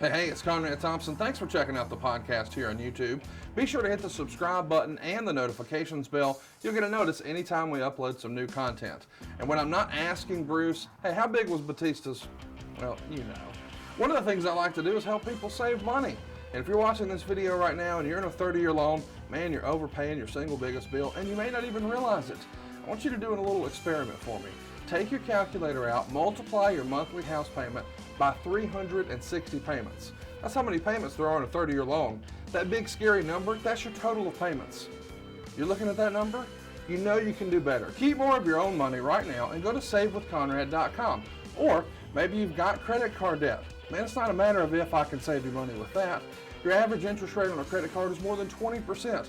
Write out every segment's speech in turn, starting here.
Hey, it's Conrad Thompson. Thanks for checking out the podcast here on YouTube. Be sure to hit the subscribe button and the notifications bell. You'll get a notice anytime we upload some new content. And when I'm not asking Bruce, hey, how big was Batista's? Well, you know. One of the things I like to do is help people save money. And if you're watching this video right now and you're in a 30-year loan, man, you're overpaying your single biggest bill and you may not even realize it. I want you to do a little experiment for me. Take your calculator out, multiply your monthly house payment by 360 payments. That's how many payments there are in a 30-year loan. That big scary number, that's your total of payments. You're looking at that number? You know you can do better. Keep more of your own money right now and go to savewithconrad.com. Or maybe you've got credit card debt. Man, it's not a matter of if I can save you money with that. Your average interest rate on a credit card is more than 20%.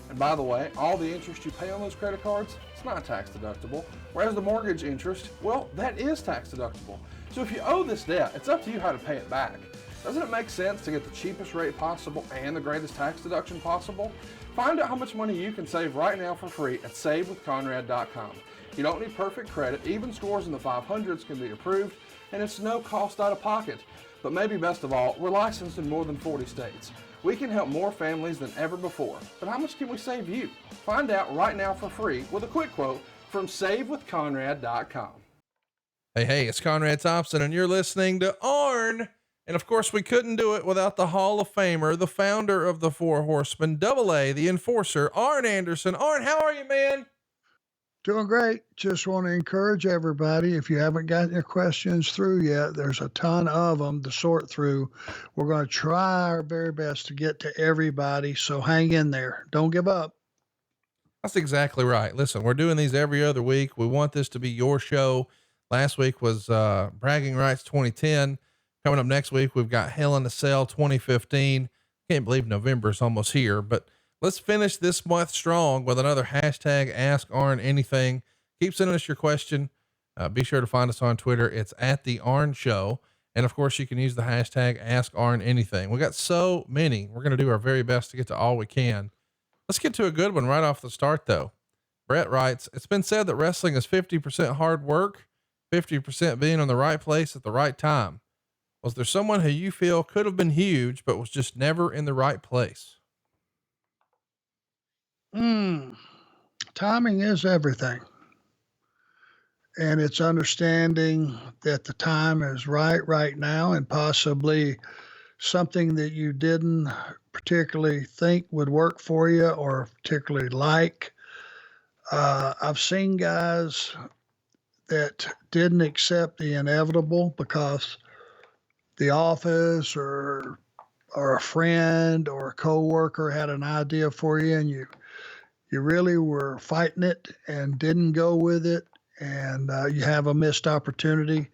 And by the way, all the interest you pay on those credit cards, it's not tax deductible. Whereas the mortgage interest, well, that is tax deductible. So if you owe this debt, it's up to you how to pay it back. Doesn't it make sense to get the cheapest rate possible and the greatest tax deduction possible? Find out how much money you can save right now for free at savewithconrad.com. You don't need perfect credit. Even scores in the 500s can be approved, and it's no cost out of pocket. But maybe best of all, we're licensed in more than 40 states. We can help more families than ever before. But how much can we save you? Find out right now for free with a quick quote from savewithconrad.com. Hey, it's Conrad Thompson, and you're listening to Arn. And of course, we couldn't do it without the Hall of Famer, the founder of the Four Horsemen, Double A, the enforcer, Arn Anderson. Arn, how are you, man? Doing great. Just want to encourage everybody, if you haven't gotten your questions through yet, there's a ton of them to sort through. We're going to try our very best to get to everybody, so hang in there. Don't give up. That's exactly right. Listen, we're doing these every other week. We want this to be your show. Last week was Bragging Rights 2010. Coming up next week, we've got Hell in a Cell 2015. Can't believe November's almost here, but let's finish this month strong with another hashtag Ask Arn Anything. Keep sending us your question. Be sure to find us on Twitter. It's at the Arn Show. And of course you can use the hashtag Ask Arn Anything. We got so many. We're going to do our very best to get to all we can. Let's get to a good one right off the start though. Brett writes, it's been said that wrestling is 50% hard work, 50% being in the right place at the right time. Was there someone who you feel could have been huge, but was just never in the right place? Timing is everything. And it's understanding that the time is right now, and possibly something that you didn't particularly think would work for you or particularly like. I've seen guys that didn't accept the inevitable because the office or a friend or a coworker had an idea for you, and you really were fighting it and didn't go with it, and you have a missed opportunity.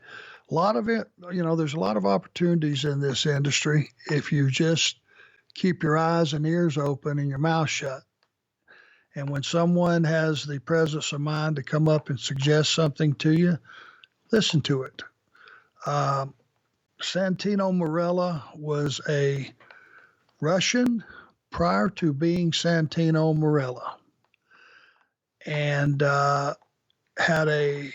A lot of it, there's a lot of opportunities in this industry if you just keep your eyes and ears open and your mouth shut. And when someone has the presence of mind to come up and suggest something to you, listen to it. Santino Marella was a Russian prior to being Santino Marella, and had a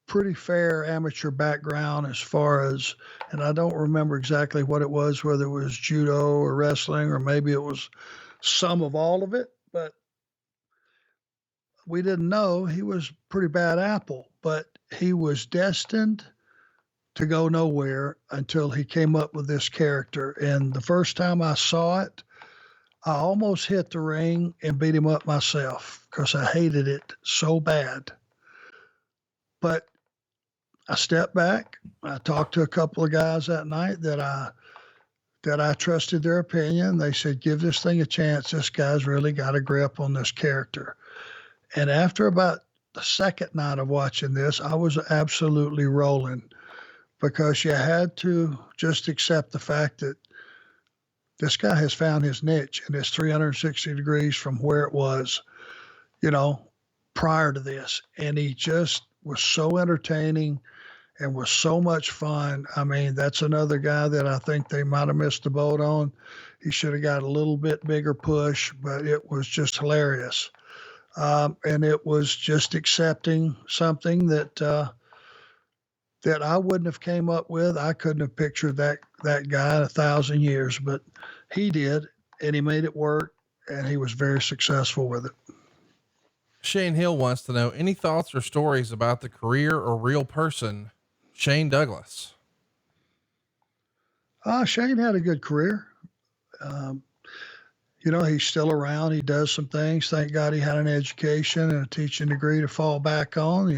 pretty fair amateur background as far as, and I don't remember exactly what it was, whether it was judo or wrestling, or maybe it was some of all of it, but we didn't know. He was a pretty bad apple, but he was destined to go nowhere until he came up with this character. And the first time I saw it, I almost hit the ring and beat him up myself because I hated it so bad. But I stepped back. I talked to a couple of guys that night that I trusted their opinion. They said, give this thing a chance. This guy's really got a grip on this character. And after about the second night of watching this, I was absolutely rolling, because you had to just accept the fact that this guy has found his niche, and it's 360 degrees from where it was, prior to this. And he just was so entertaining and was so much fun. I mean, that's another guy that I think they might have missed the boat on. He should have got a little bit bigger push, but it was just hilarious. And it was just accepting something that that I wouldn't have came up with. I couldn't have pictured that guy in 1,000 years, but he did, and he made it work, and he was very successful with it. Shane Hill wants to know any thoughts or stories about the career or real person, Shane Douglas. Shane had a good career. Um, he's still around. He does some things. Thank God he had an education and a teaching degree to fall back on.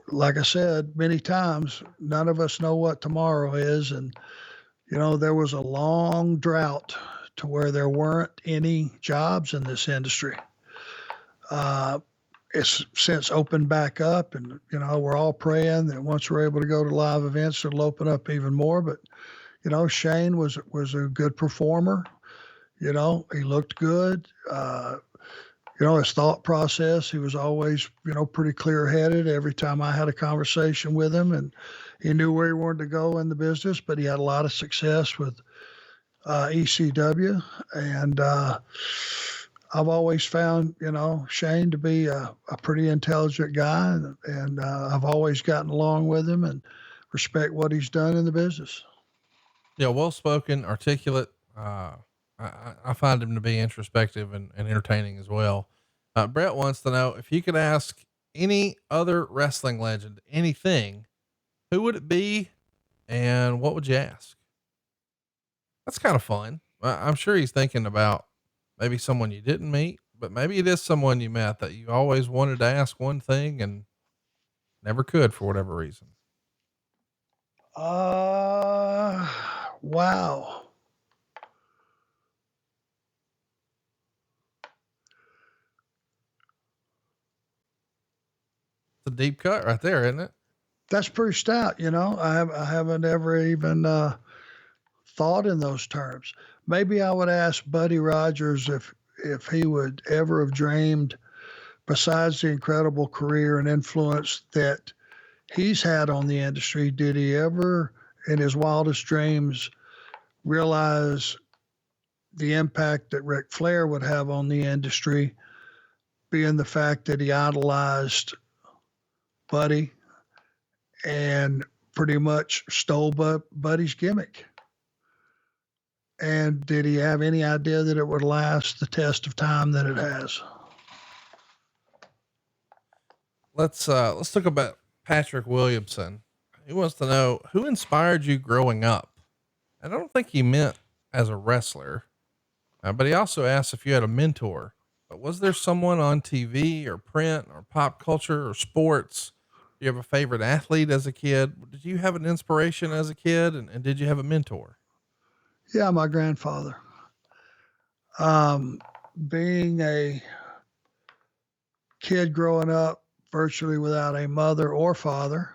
Like I said many times, none of us know what tomorrow is. And, there was a long drought to where there weren't any jobs in this industry. It's since opened back up, and, we're all praying that once we're able to go to live events, it'll open up even more. But, Shane was a good performer. He looked good. His thought process, he was always, pretty clear headed every time I had a conversation with him, and he knew where he wanted to go in the business, but he had a lot of success with ECW. And I've always found, Shane to be a pretty intelligent guy, and I've always gotten along with him and respect what he's done in the business. Yeah. Well-spoken, articulate. I find him to be introspective and entertaining as well. Brett wants to know if you could ask any other wrestling legend anything, who would it be and what would you ask? That's kind of fun. I'm sure he's thinking about maybe someone you didn't meet, but maybe it is someone you met that you always wanted to ask one thing and never could for whatever reason. Wow. It's a deep cut right there, isn't it? That's pretty stout. I haven't ever even thought in those terms. Maybe I would ask Buddy Rogers if he would ever have dreamed, besides the incredible career and influence that he's had on the industry, did he ever, in his wildest dreams, realize the impact that Ric Flair would have on the industry, being the fact that he idolized Buddy and pretty much stole Buddy's gimmick? And did he have any idea that it would last the test of time that it has? Let's talk about Patrick Williamson. He wants to know who inspired you growing up. I don't think he meant as a wrestler, but he also asked if you had a mentor. But was there someone on TV or print or pop culture or sports? Do you have a favorite athlete as a kid? Did you have an inspiration as a kid? And did you have a mentor? Yeah, my grandfather. Being a kid growing up virtually without a mother or father,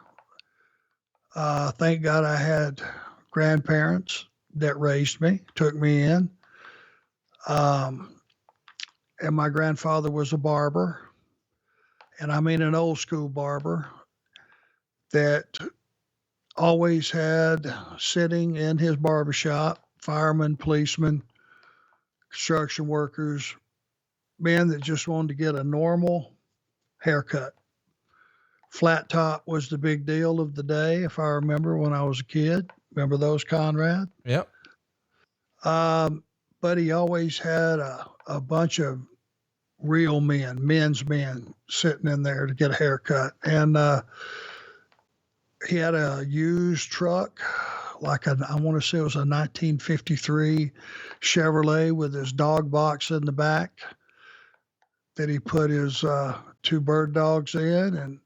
thank God I had grandparents that raised me, took me in. And my grandfather was a barber, and I mean an old school barber that always had sitting in his barbershop firemen, policemen, construction workers, men that just wanted to get a normal haircut. Flat top was the big deal of the day, if I remember when I was a kid. Remember those, Conrad? Yep. But he always had a bunch of real men's men sitting in there to get a haircut. And he had a used truck, I want to say it was a 1953 Chevrolet with his dog box in the back that he put his two bird dogs in. And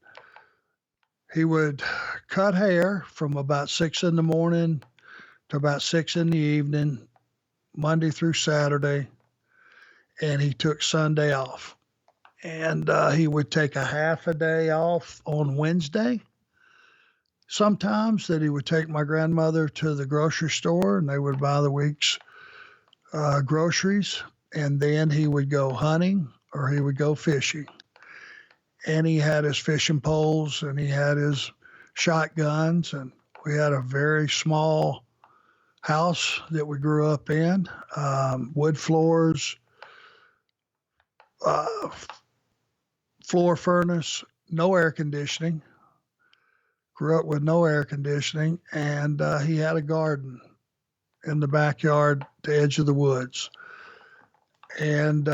he would cut hair from about 6 in the morning to about 6 in the evening, Monday through Saturday. And he took Sunday off. And he would take a half a day off on Wednesday. Sometimes that he would take my grandmother to the grocery store and they would buy the week's groceries. And then he would go hunting or he would go fishing. And he had his fishing poles and he had his shotguns. And we had a very small house that we grew up in, wood floors, floor furnace, no air conditioning. Of grew up with no air conditioning, and he had a garden in the backyard, the edge of the woods. And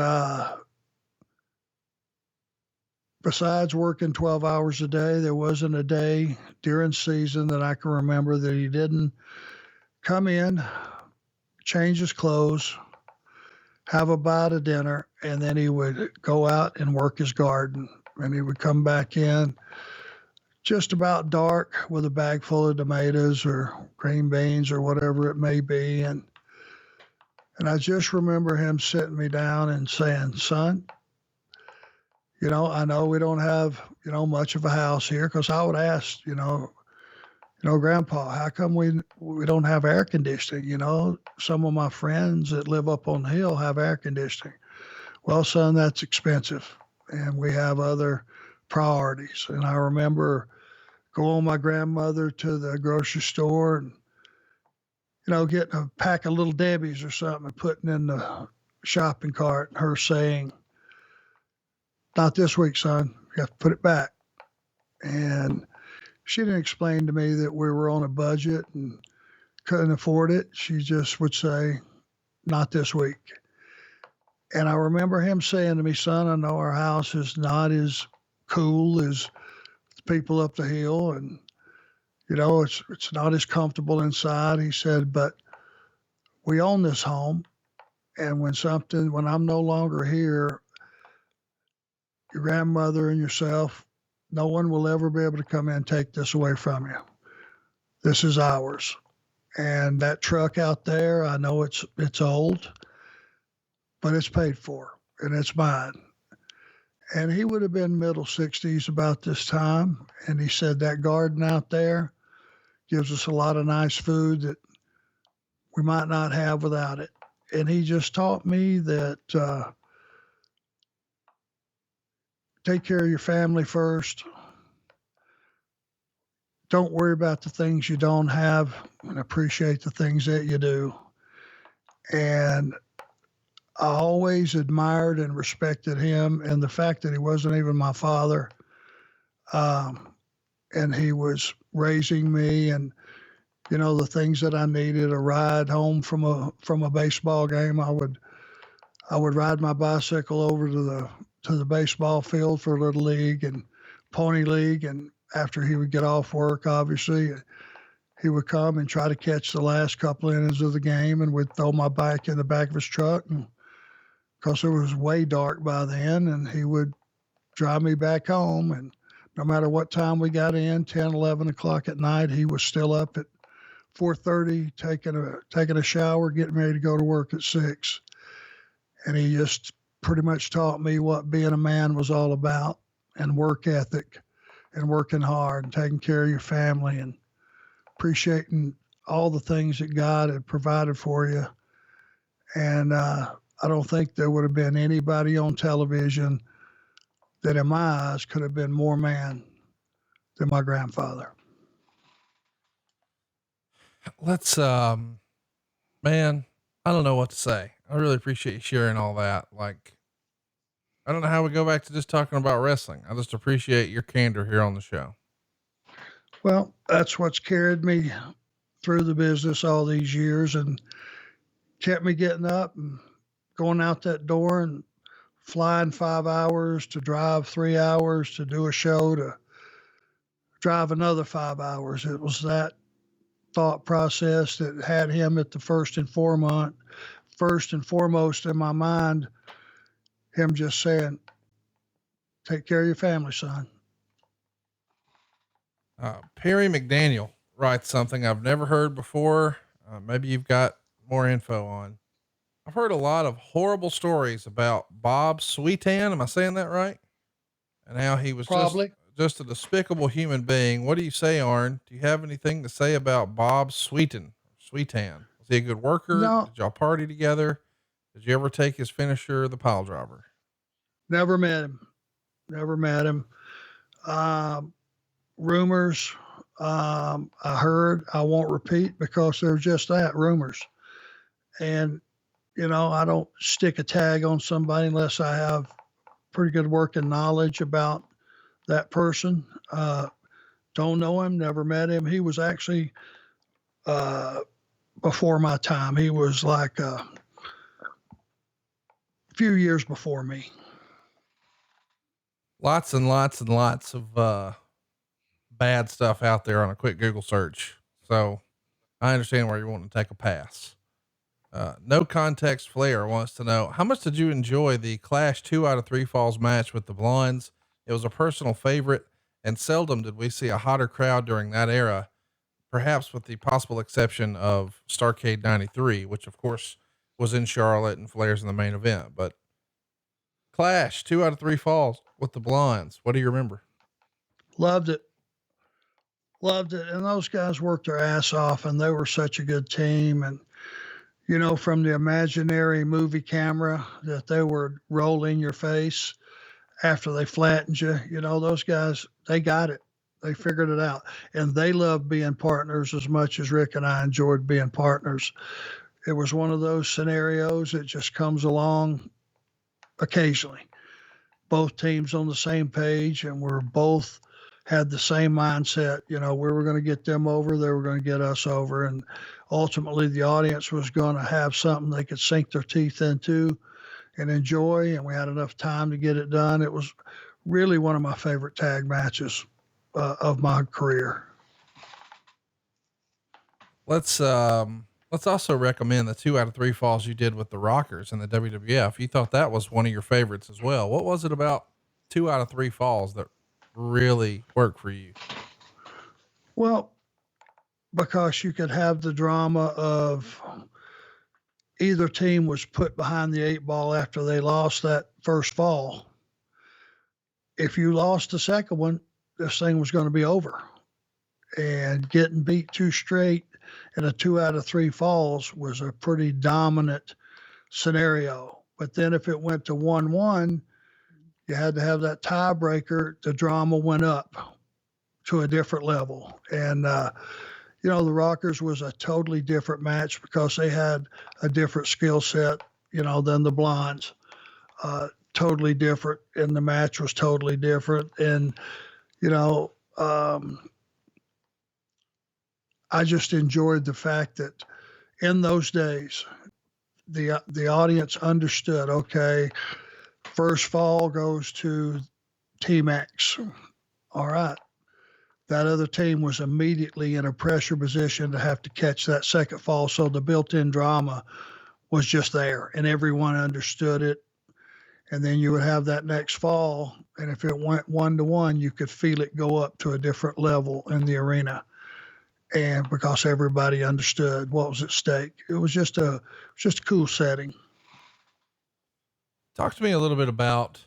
besides working 12 hours a day, there wasn't a day during season that I can remember that he didn't come in, change his clothes, have a bite of dinner, and then he would go out and work his garden. And he would come back in just about dark with a bag full of tomatoes or green beans or whatever it may be. And I just remember him sitting me down and saying, son, I know we don't have, much of a house here, because I would ask, Grandpa, how come we don't have air conditioning? Some of my friends that live up on the hill have air conditioning. Well, son, that's expensive, and we have other priorities. And I remember going with my grandmother to the grocery store and, getting a pack of Little Debbie's or something and putting in the shopping cart, and her saying, not this week, son, you have to put it back. And she didn't explain to me that we were on a budget and couldn't afford it. She just would say, not this week. And I remember him saying to me, son, I know our house is not as cool as the people up the hill, and it's not as comfortable inside. He said, but we own this home, and when I'm no longer here, your grandmother and yourself, no one will ever be able to come in and take this away from you. This is ours. And that truck out there, I know it's old, but it's paid for, and it's mine. And he would have been middle 60s about this time. And he said that garden out there gives us a lot of nice food that we might not have without it. And he just taught me that take care of your family first. Don't worry about the things you don't have, and appreciate the things that you do. And I always admired and respected him, and the fact that he wasn't even my father, and he was raising me, and the things that I needed, a ride home from a baseball game, I would ride my bicycle over to the baseball field for Little League and Pony League, and after he would get off work, obviously, he would come and try to catch the last couple innings of the game, and would throw my bike in the back of his truck, and because it was way dark by then, and he would drive me back home. And no matter what time we got in, 10, 11 o'clock at night, he was still up at 4:30, taking a shower, getting ready to go to work at 6. And he just pretty much taught me what being a man was all about, and work ethic, and working hard, and taking care of your family, and appreciating all the things that God had provided for you. And I don't think there would have been anybody on television that in my eyes could have been more man than my grandfather. Let's, man, I don't know what to say. I really appreciate you sharing all that. Like, I don't know how we go back to just talking about wrestling. I just appreciate your candor here on the show. Well, that's what's carried me through the business all these years, and kept me getting up and going out that door, and flying 5 hours to drive 3 hours to do a show, to drive another 5 hours. It was that thought process that had him at the first and foremost in my mind, him just saying, take care of your family, son. Perry McDaniel writes something I've never heard before. Maybe you've got more info on. I've heard a lot of horrible stories about Bob Sweetan. Am I saying that right? And how he was Probably. just a despicable human being. What do you say, Arn? Do you have anything to say about Bob Sweetan? Was he a good worker? No. Did y'all party together? Did you ever take his finisher, the pile driver? Never met him. Rumors, I heard, I won't repeat, because they're just that, rumors. And, I don't stick a tag on somebody unless I have pretty good working knowledge about that person. Don't know him, never met him. He was actually before my time. He was like a few years before me. Lots and lots and lots of bad stuff out there on a quick Google search. So I understand why you're wanting to take a pass. No Context Flair wants to know, how much did you enjoy the Clash 2 out of 3 falls match with the Blondes? It was a personal favorite, and seldom did we see a hotter crowd during that era, perhaps with the possible exception of Starrcade 93, which of course was in Charlotte and Flair's in the main event. But Clash 2 out of 3 falls with the Blondes, what do you remember? Loved it. Loved it. And those guys worked their ass off, and they were such a good team. And, you know, from the imaginary movie camera that they would roll in your face after they flattened you, you know, those guys, they got it. They figured it out. And they loved being partners as much as Rick and I enjoyed being partners. It was one of those scenarios that just comes along occasionally. Both teams on the same page, and we're both had the same mindset. You know, we were going to get them over, they were going to get us over. And ultimately the audience was going to have something they could sink their teeth into and enjoy. And we had enough time to get it done. It was really one of my favorite tag matches of my career. Let's also recommend the 2 out of 3 falls you did with the Rockers in the WWF. You thought that was one of your favorites as well. What was it about 2 out of 3 falls that really worked for you? Well, because you could have the drama of either team was put behind the 8 ball after they lost that first fall. If you lost the second one, this thing was going to be over. And getting beat 2 straight in a 2 out of 3 falls was a pretty dominant scenario. But then if it went to 1-1, you had to have that tiebreaker. The drama went up to a different level. And, you know, the Rockers was a totally different match because they had a different skill set, you know, than the Blondes. Totally different. And the match was totally different. And, you know, I just enjoyed the fact that in those days, the audience understood, okay, first fall goes to Team X. All right. That other team was immediately in a pressure position to have to catch that second fall. So the built-in drama was just there and everyone understood it. And then you would have that next fall. And if it went 1-1, you could feel it go up to a different level in the arena. And because everybody understood what was at stake, it was just a cool setting. Talk to me a little bit about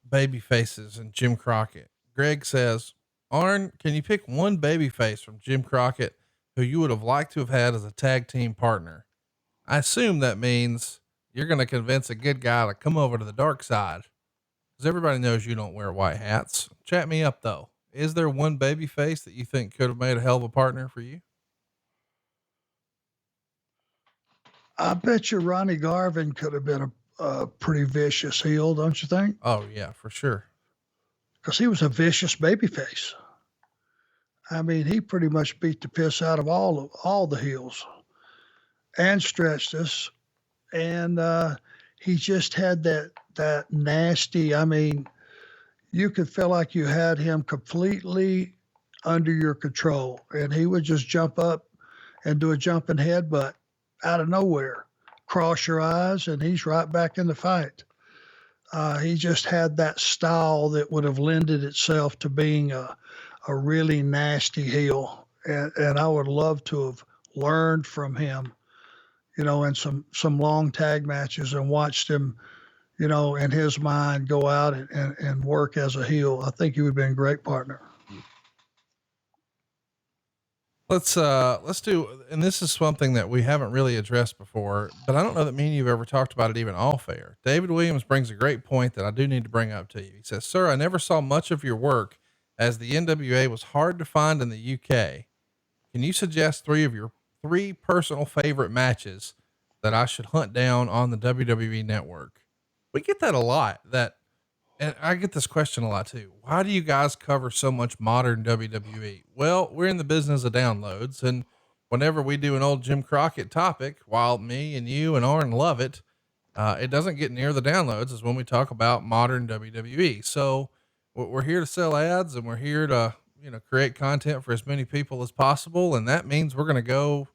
baby faces and Jim Crockett. Greg says, Arn, can you pick one baby face from Jim Crockett who you would have liked to have had as a tag team partner? I assume that means you're going to convince a good guy to come over to the dark side, because everybody knows you don't wear white hats. Chat me up though. Is there one baby face that you think could have made a hell of a partner for you? I bet you Ronnie Garvin could have been a pretty vicious heel, don't you think? Oh yeah, for sure. Because he was a vicious babyface. I mean, he pretty much beat the piss out of all the heels and stretched us. And he just had that nasty, I mean, you could feel like you had him completely under your control. And he would just jump up and do a jumping headbutt out of nowhere, cross your eyes, and he's right back in the fight. He just had that style that would have lended itself to being a really nasty heel. And I would love to have learned from him, you know, in some long tag matches and watched him, you know, in his mind go out and work as a heel. I think he would have been a great partner. Let's do, and this is something that we haven't really addressed before, but I don't know that me and you've ever talked about it even off air. David Williams brings a great point that I do need to bring up to you. He says, sir, I never saw much of your work as the NWA was hard to find in the UK. Can you suggest 3 of your 3 personal favorite matches that I should hunt down on the WWE network? We get that a lot, that And I get this question a lot too. Why do you guys cover so much modern WWE? Well, we're in the business of downloads. And whenever we do an old Jim Crockett topic, while me and you and Arn love it, it doesn't get near the downloads as when we talk about modern WWE. So we're here to sell ads, and we're here to, create content for as many people as possible. And that means we're going to go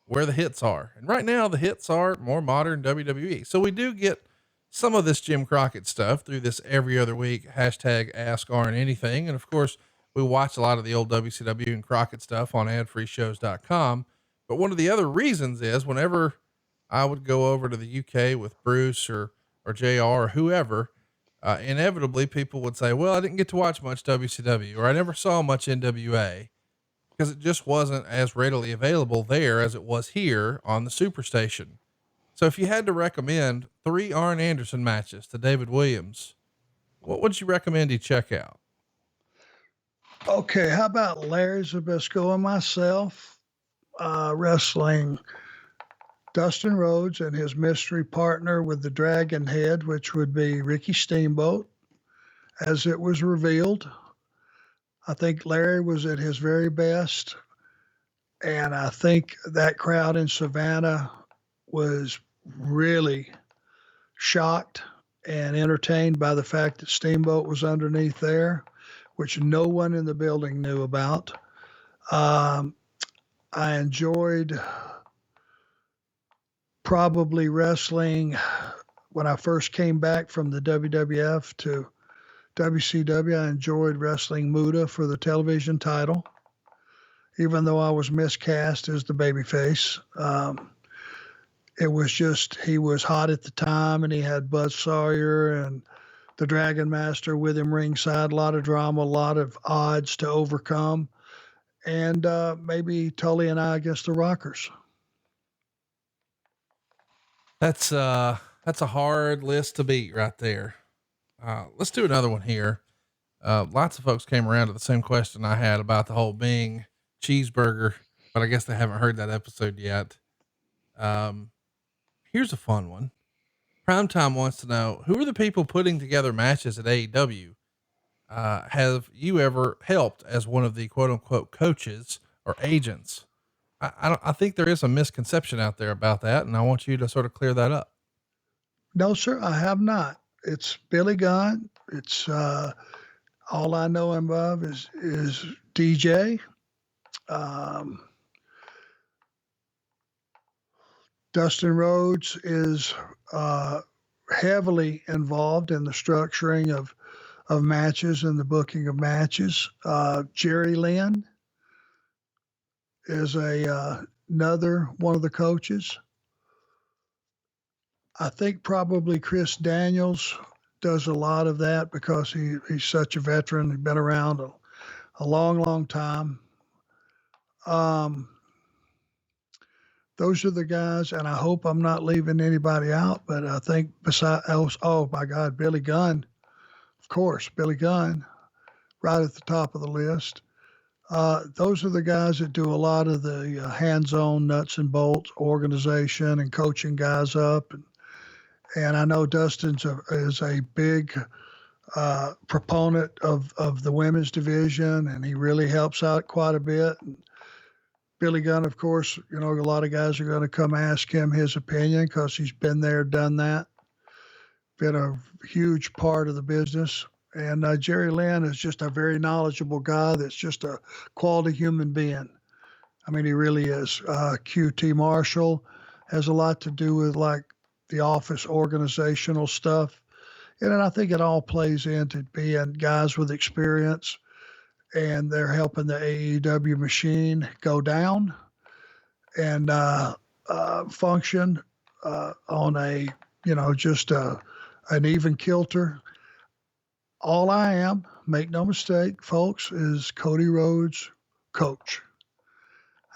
where the hits are. And right now the hits are more modern WWE. So we do get some of this Jim Crockett stuff through this every other week hashtag Ask Arn Anything. And of course we watch a lot of the old WCW and Crockett stuff on adfreeshows.com. But one of the other reasons is whenever I would go over to the UK with Bruce or JR or whoever, inevitably people would say, well, I didn't get to watch much WCW, or I never saw much NWA, because it just wasn't as readily available there as it was here on the Superstation. So if you had to recommend 3 Arn Anderson matches to David Williams, what would you recommend he check out? Okay, how about Larry Zbyszko and myself wrestling Dustin Rhodes and his mystery partner with the dragon head, which would be Ricky Steamboat, as it was revealed. I think Larry was at his very best, and I think that crowd in Savannah was really shocked and entertained by the fact that Steamboat was underneath there, which no one in the building knew about. I enjoyed probably wrestling when I first came back from the WWF to WCW. I enjoyed wrestling Muta for the television title, even though I was miscast as the babyface. It was just, he was hot at the time, and he had Buzz Sawyer and the Dragon Master with him ringside. A lot of drama, a lot of odds to overcome, and maybe Tully and I against the Rockers. That's a hard list to beat right there. Let's do another one here. Lots of folks came around to the same question I had about the whole Bing cheeseburger, but I guess they haven't heard that episode yet. Here's a fun one. Primetime wants to know, who are the people putting together matches at AEW? Have you ever helped as one of the quote unquote coaches or agents? I think there is a misconception out there about that, and I want you to sort of clear that up. No, sir, I have not. It's Billy Gunn. It's all I know him of is DJ. Dustin Rhodes is heavily involved in the structuring of matches and the booking of matches. Jerry Lynn is another one of the coaches. I think probably Chris Daniels does a lot of that because he's such a veteran. He's been around a long, long time. Those are the guys, and I hope I'm not leaving anybody out, but I think besides, oh my God, Billy Gunn, of course, Billy Gunn, right at the top of the list. Those are the guys that do a lot of the hands-on nuts and bolts organization and coaching guys up. And I know Dustin is a big proponent of the women's division, and he really helps out quite a bit. And Billy Gunn, of course, a lot of guys are going to come ask him his opinion because he's been there, done that, been a huge part of the business. And Jerry Lynn is just a very knowledgeable guy that's just a quality human being. I mean, he really is. QT Marshall has a lot to do with like the office organizational stuff. And I think it all plays into being guys with experience, and they're helping the AEW machine go down and function on a, just an even kilter. All I am, make no mistake, folks, is Cody Rhodes' coach.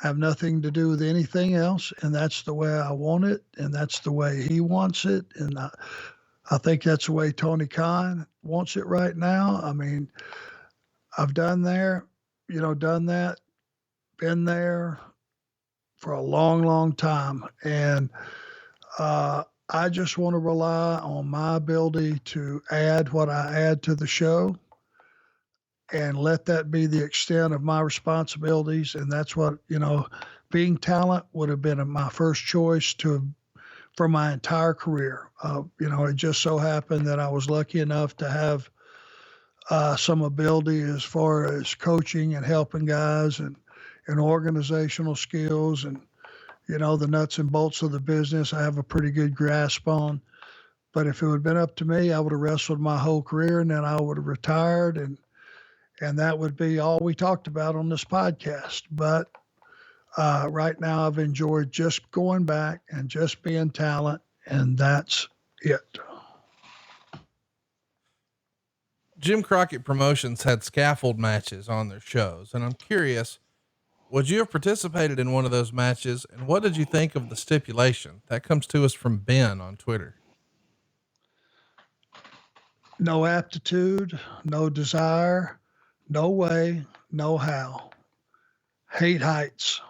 I have nothing to do with anything else, and that's the way I want it, and that's the way he wants it, and I think that's the way Tony Khan wants it right now. I mean, I've done that, been there for a long, long time, and I just want to rely on my ability to add what I add to the show and let that be the extent of my responsibilities. And that's what, being talent would have been my first choice for my entire career. It just so happened that I was lucky enough to have some ability as far as coaching and helping guys and organizational skills and, the nuts and bolts of the business. I have a pretty good grasp on. But if it would have been up to me, I would have wrestled my whole career and then I would have retired and that would be all we talked about on this podcast. But right now, I've enjoyed just going back and just being talent, and that's it. Jim Crockett Promotions had scaffold matches on their shows, and I'm curious, would you have participated in one of those matches, and what did you think of the stipulation? That comes to us from Ben on Twitter. No aptitude, no desire, no way, no how. Hate heights.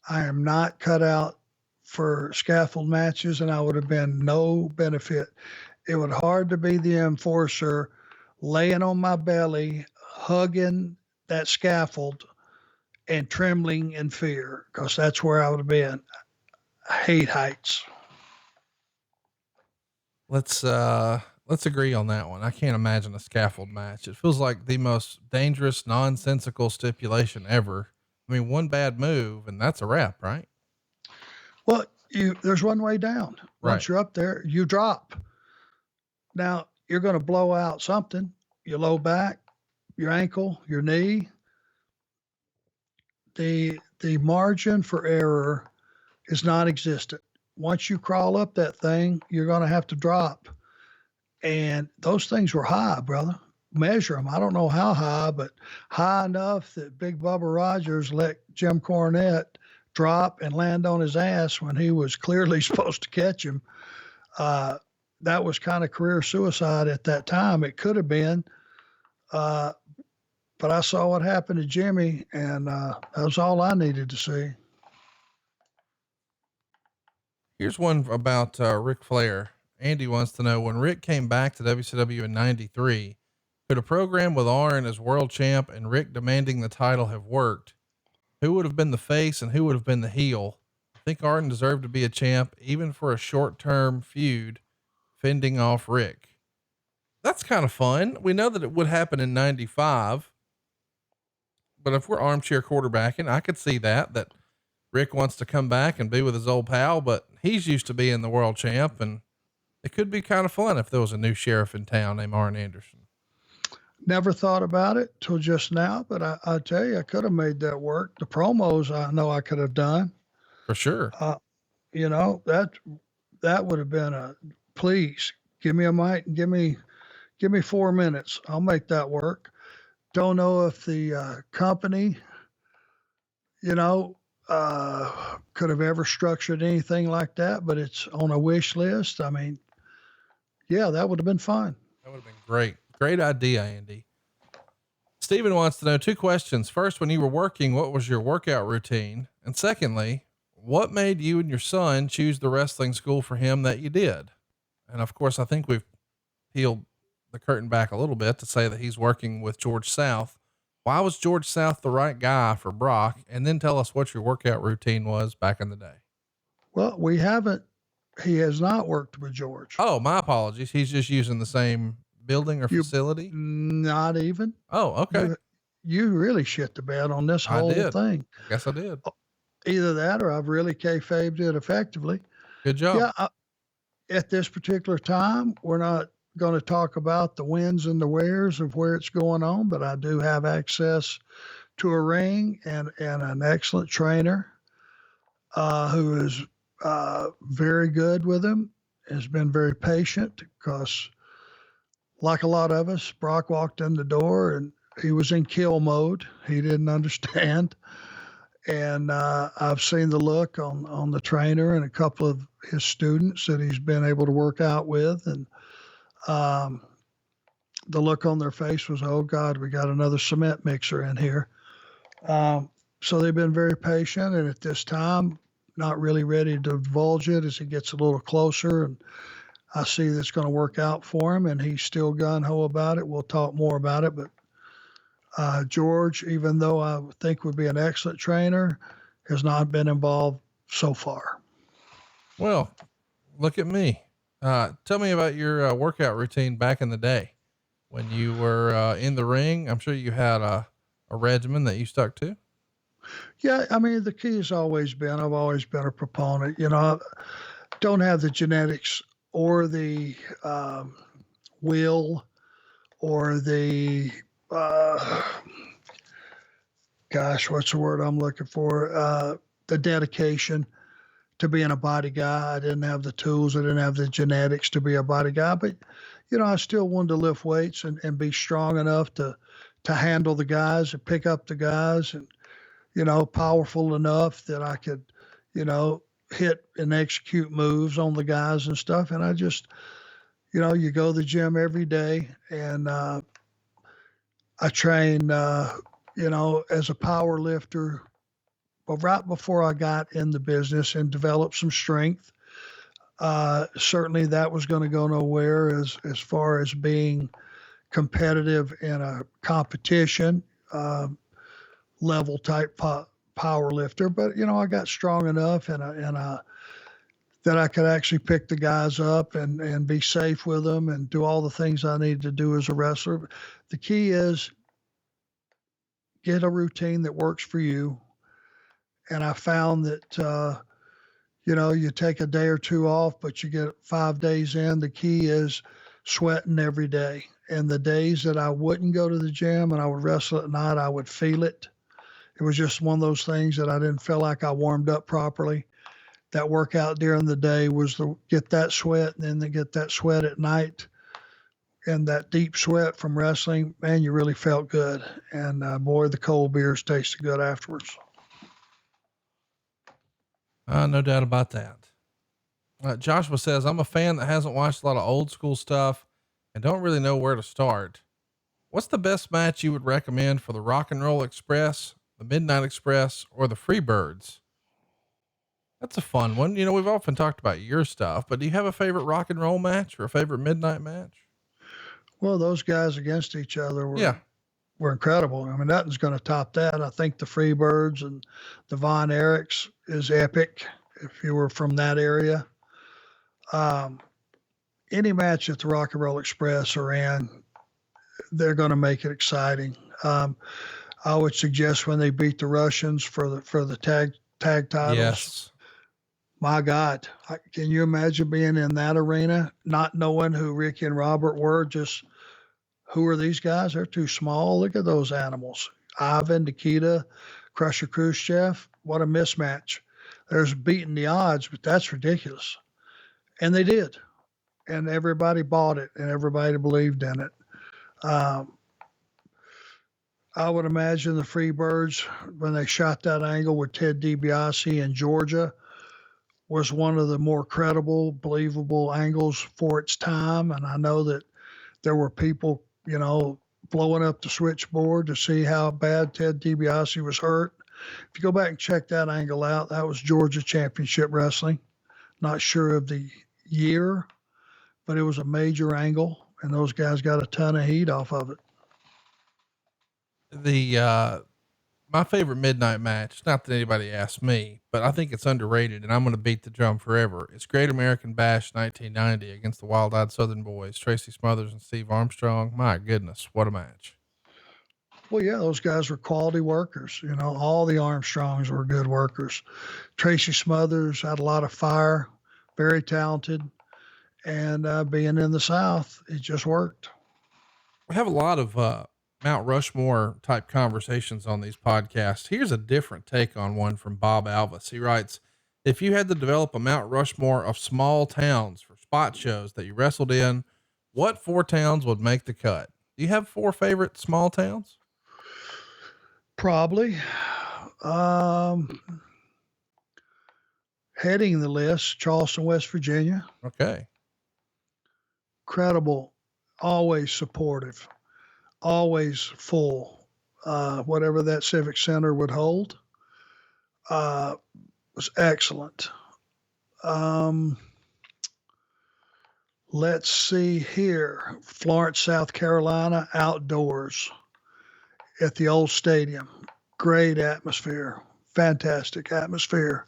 I am not cut out for scaffold matches, and I would have been no benefit. It would hard to be the enforcer laying on my belly, hugging that scaffold and trembling in fear, because that's where I would have been. I hate heights. Let's agree on that one. I can't imagine a scaffold match. It feels like the most dangerous, nonsensical stipulation ever. I mean, one bad move and that's a wrap, right? Well, there's one way down. Right. Once you're up there, you drop. Now you're going to blow out something, your low back, your ankle, your knee. The margin for error is non-existent. Once you crawl up that thing, you're going to have to drop. And those things were high, brother. Measure them. I don't know how high, but high enough that Big Bubba Rogers let Jim Cornette drop and land on his ass when he was clearly supposed to catch him. That was kind of career suicide at that time. It could have been. But I saw what happened to Jimmy, and that was all I needed to see. Here's one about Ric Flair. Andy wants to know, when Rick came back to WCW in 93, could a program with Arn as world champ and Rick demanding the title have worked? Who would have been the face and who would have been the heel? I think Arn deserved to be a champ, even for a short-term feud, fending off Rick. That's kind of fun. We know that it would happen in 95, but if we're armchair quarterbacking, I could see that Rick wants to come back and be with his old pal, but he's used to being the world champ, and it could be kind of fun if there was a new sheriff in town named Arn Anderson. Never thought about it till just now, but I tell you, I could have made that work. The promos I know I could have done. For sure. That would have been please give me a mic and give me 4 minutes. I'll make that work. Don't know if the company, could have ever structured anything like that, but it's on a wish list. I mean, yeah, that would have been fun. That would have been great. Great idea, Andy. Steven wants to know 2 questions. First, when you were working, what was your workout routine? And secondly, what made you and your son choose the wrestling school for him that you did? And of course, I think we've peeled the curtain back a little bit to say that he's working with George South. Why was George South the right guy for Brock? And then tell us what your workout routine was back in the day. Well, he has not worked with George. Oh, my apologies. He's just using the same building or facility? Not even. Oh, okay. You really shit the bed on this whole thing. I guess I did. Either that or I've really kayfabed it effectively. Good job. Yeah. At this particular time, we're not going to talk about the wins and the wears of where it's going on, but I do have access to a ring and an excellent trainer who is very good with him, has been very patient because, like a lot of us, Brock walked in the door and he was in kill mode. He didn't understand. And I've seen the look on the trainer and a couple of his students that he's been able to work out with. And the look on their face was, oh God, we got another cement mixer in here. So they've been very patient. And at this time, not really ready to divulge it as he gets a little closer. And I see that's going to work out for him, and he's still gun ho about it. We'll talk more about it. But George, even though I think would be an excellent trainer, has not been involved so far. Well, look at me. Tell me about your workout routine back in the day when you were in the ring. I'm sure you had a regimen that you stuck to. Yeah, I mean, the key has always been, I've always been a proponent. I don't have the genetics or the will or the, what's the word I'm looking for? The dedication to being a body guy. I didn't have the tools. I didn't have the genetics to be a body guy, but I still wanted to lift weights and be strong enough to handle the guys and pick up the guys and, powerful enough that I could, hit and execute moves on the guys and stuff. And I just, you go to the gym every day and I train, as a power lifter. But right before I got in the business and developed some strength, certainly that was going to go nowhere as far as being competitive in a competition level type power lifter. But I got strong enough and that I could actually pick the guys up and be safe with them and do all the things I need to do as a wrestler. The key is get a routine that works for you. And I found that, you take a day or two off, but you get 5 days in. The key is sweating every day. And the days that I wouldn't go to the gym and I would wrestle at night, I would feel it. It was just one of those things that I didn't feel like I warmed up properly. That workout during the day was to get that sweat and then to get that sweat at night. And that deep sweat from wrestling, man, you really felt good. And boy, the cold beers tasted good afterwards. No doubt about that. Joshua says, I'm a fan that hasn't watched a lot of old school stuff and don't really know where to start. What's the best match you would recommend for the Rock and Roll Express, the Midnight Express, or the Freebirds? That's a fun one. We've often talked about your stuff, but do you have a favorite rock and roll match or a favorite midnight match? Well, those guys against each other were incredible. I mean, nothing's going to top that. I think the Freebirds and the Von Erichs is epic if you were from that area. Any match that the Rock and Roll Express are in, they're going to make it exciting. I would suggest when they beat the Russians for the tag titles. Yes. My God, can you imagine being in that arena, not knowing who Ricky and Robert were? Just who are these guys? They're too small. Look at those animals. Ivan, Nikita, Crusher Khrushchev. What a mismatch. There's beating the odds, but that's ridiculous. And they did. And everybody bought it and everybody believed in it. I would imagine the Freebirds, when they shot that angle with Ted DiBiase in Georgia, was one of the more credible, believable angles for its time. And I know that there were people, blowing up the switchboard to see how bad Ted DiBiase was hurt. If you go back and check that angle out, that was Georgia Championship Wrestling. Not sure of the year, but it was a major angle, and those guys got a ton of heat off of it. My favorite midnight match, not that anybody asked me, but I think it's underrated and I'm going to beat the drum forever. It's Great American Bash 1990 against the Wild Eyed Southern Boys, Tracy Smothers and Steve Armstrong. My goodness, what a match. Well, yeah, those guys were quality workers. All the Armstrongs were good workers. Tracy Smothers had a lot of fire, very talented, and being in the South, it just worked. We have a lot of, Mount Rushmore type conversations on these podcasts. Here's a different take on one from Bob Alvis. He writes, if you had to develop a Mount Rushmore of small towns for spot shows that you wrestled in, what 4 towns would make the cut? Do you have 4 favorite small towns? Probably. Heading the list, Charleston, West Virginia. Okay. Credible, always supportive. Always full, whatever that civic center would hold. was excellent. Let's see here. Florence, South Carolina, outdoors at the old stadium. Great atmosphere. Fantastic atmosphere.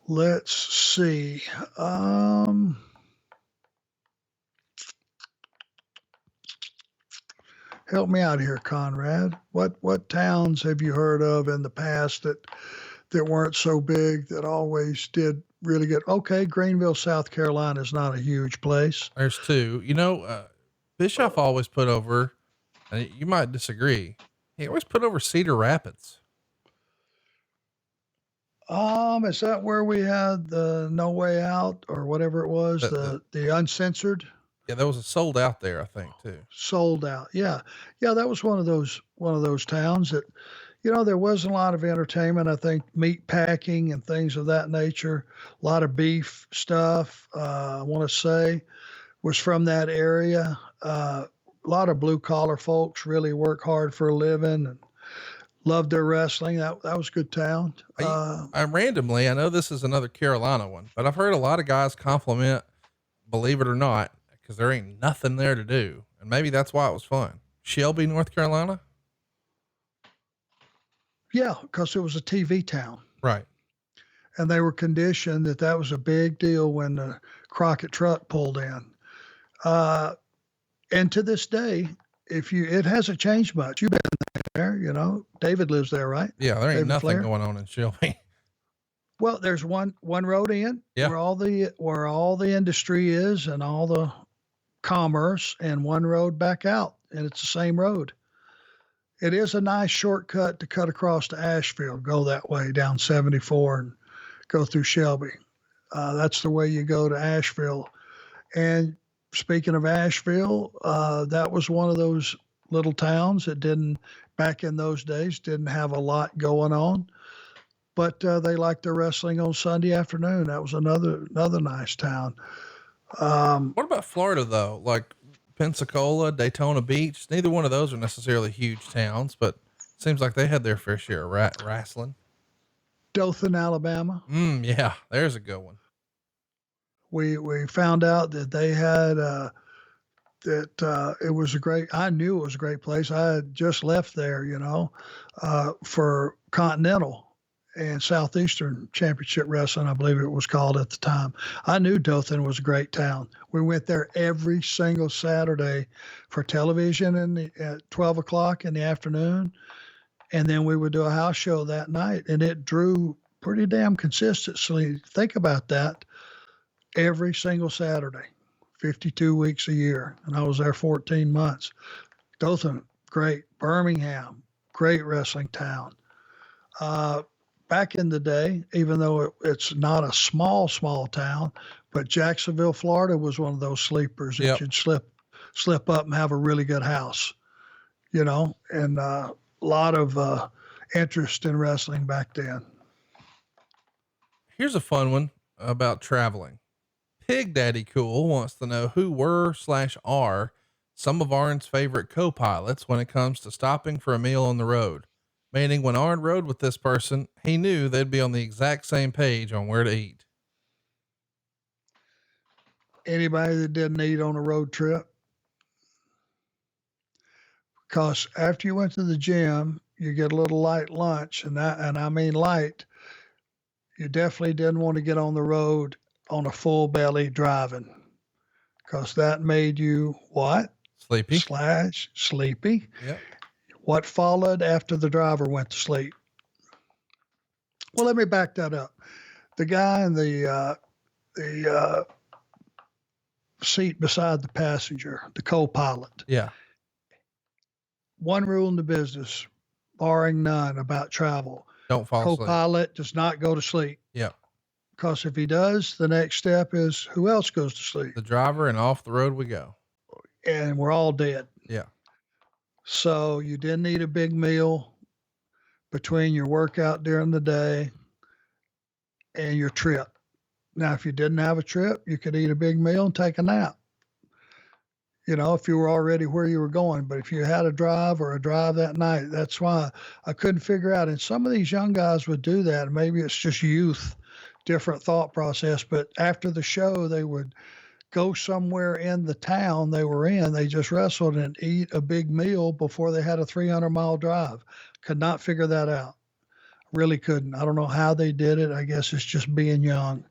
Let's see. Help me out here, Conrad. What towns have you heard of in the past that weren't so big that always did really good? Okay, Greenville, South Carolina is not a huge place. There's two. Bischoff always put over, and you might disagree, he always put over Cedar Rapids. Is that where we had the No Way Out or whatever it was, the uncensored? Yeah, there was a Sold Out there, I think, too. Sold Out. Yeah. Yeah, that was one of those towns that, there wasn't a lot of entertainment. I think meat packing and things of that nature, a lot of beef stuff, I want to say, was from that area. A lot of blue collar folks really work hard for a living and loved their wrestling. That was a good town. I randomly, I know this is another Carolina one, but I've heard a lot of guys compliment, believe it or not, because there ain't nothing there to do. And maybe that's why it was fun. Shelby, North Carolina? Yeah, because it was a TV town. Right. And they were conditioned that was a big deal when the Crockett truck pulled in. And to this day, it hasn't changed much. You've been there, David lives there, right? Yeah, there ain't David nothing Flair? going on in Shelby. Well, there's one road in where all the industry is and all the commerce, and one road back out, and it's the same road. It is a nice shortcut to cut across to Asheville, go that way down 74 and go through Shelby. That's the way you go to Asheville. And speaking of Asheville, that was one of those little towns that back in those days, didn't have a lot going on, but they liked their wrestling on Sunday afternoon. That was another nice town. What about Florida though? Like Pensacola, Daytona Beach? Neither one of those are necessarily huge towns, but it seems like they had their fair share of wrestling. Dothan, Alabama. Yeah, there's a good one. We found out that they had, it was I knew it was a great place. I had just left there, for Continental and Southeastern Championship Wrestling, I believe it was called at the time. I knew Dothan was a great town. We went there every single Saturday for television at 12 o'clock in the afternoon. And then we would do a house show that night, and it drew pretty damn consistently. Think about that. Every single Saturday, 52 weeks a year. And I was there 14 months. Dothan, great. Birmingham, great wrestling town. Back in the day, even though it's not a small town, but Jacksonville, Florida was one of those sleepers that you'd slip up and have a really good house, and a lot of interest in wrestling back then. Here's a fun one about traveling. Pig Daddy Cool wants to know who are some of Arn's favorite co-pilots when it comes to stopping for a meal on the road. Meaning when Arn rode with this person, he knew they'd be on the exact same page on where to eat. Anybody that didn't eat on a road trip? Because after you went to the gym, you get a little light lunch, and I mean light. You definitely didn't want to get on the road on a full belly driving, because that made you what? Sleepy. Sleepy. Yep. What followed after the driver went to sleep? Well, let me back that up. The guy in the seat beside the passenger, the co-pilot. Yeah. One rule in the business, barring none, about travel. Don't fall asleep. Co-pilot does not go to sleep. Yeah. Because if he does, the next step is who else goes to sleep? The driver, and off the road we go. And we're all dead. Yeah. So you didn't eat a big meal between your workout during the day and your trip. Now, if you didn't have a trip, you could eat a big meal and take a nap. if you were already where you were going. But if you had a drive or a drive that night, that's why I couldn't figure out. And some of these young guys would do that. Maybe it's just youth, different thought process. But after the show, they would go somewhere in the town they were in. They just wrestled and eat a big meal before they had a 300-mile drive. Could not figure that out. Really couldn't. I don't know how they did it. I guess it's just being young.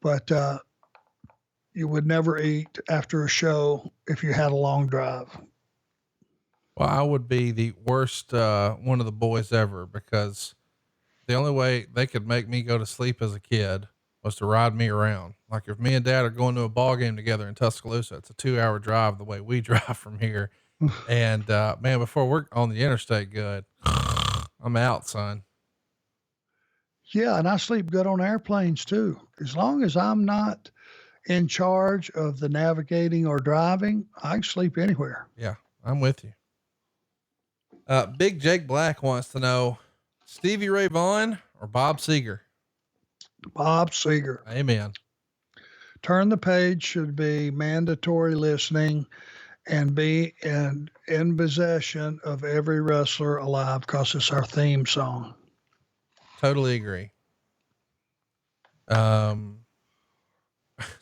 But you would never eat after a show if you had a long drive. Well, I would be the worst, one of the boys ever, because the only way they could make me go to sleep as a kid was to ride me around. Like if me and dad are going to a ball game together in Tuscaloosa, it's a 2-hour drive the way we drive from here. And, man, before we're on the interstate good, I'm out, son. Yeah, and I sleep good on airplanes too. As long as I'm not in charge of the navigating or driving, I can sleep anywhere. Yeah, I'm with you. Big Jake Black wants to know Stevie Ray Vaughan or Bob Seeger? Bob Seeger. Amen. Turn the Page should be mandatory listening and be in possession of every wrestler alive because it's our theme song. Totally agree.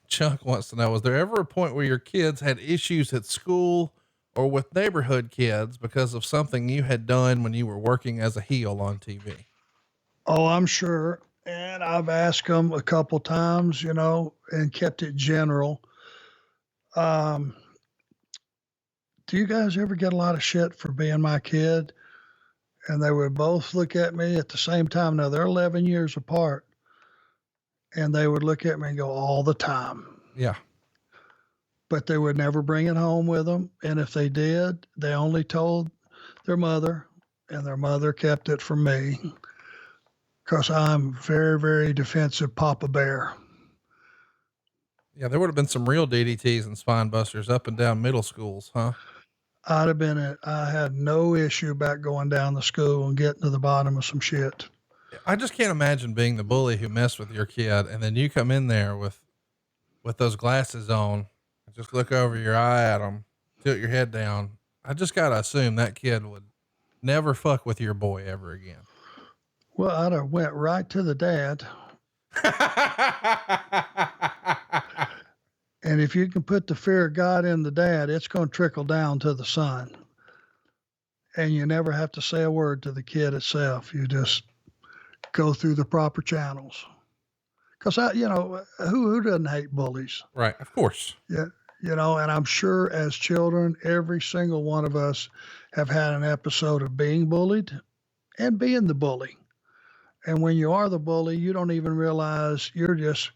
Chuck wants to know, was there ever a point where your kids had issues at school or with neighborhood kids because of something you had done when you were working as a heel on TV? Oh, I'm sure. And I've asked them a couple times, and kept it general. Do you guys ever get a lot of shit for being my kid? And they would both look at me at the same time. Now they're 11 years apart. And they would look at me and go, all the time. Yeah. But they would never bring it home with them. And if they did, they only told their mother, and their mother kept it from me because I'm very, very defensive Papa Bear. Yeah. There would have been some real DDTs and spine busters up and down middle schools, huh? I had no issue about going down the school and getting to the bottom of some shit. I just can't imagine being the bully who messed with your kid. And then you come in there with those glasses on, just look over your eye at them, tilt your head down. I just got to assume that kid would never fuck with your boy ever again. Well, I'd have went right to the dad. And if you can put the fear of God in the dad, it's going to trickle down to the son. And you never have to say a word to the kid itself. You just go through the proper channels. Because who doesn't hate bullies? Right. Of course. Yeah. And I'm sure as children, every single one of us have had an episode of being bullied and being the bully. And when you are the bully, you don't even realize you're just,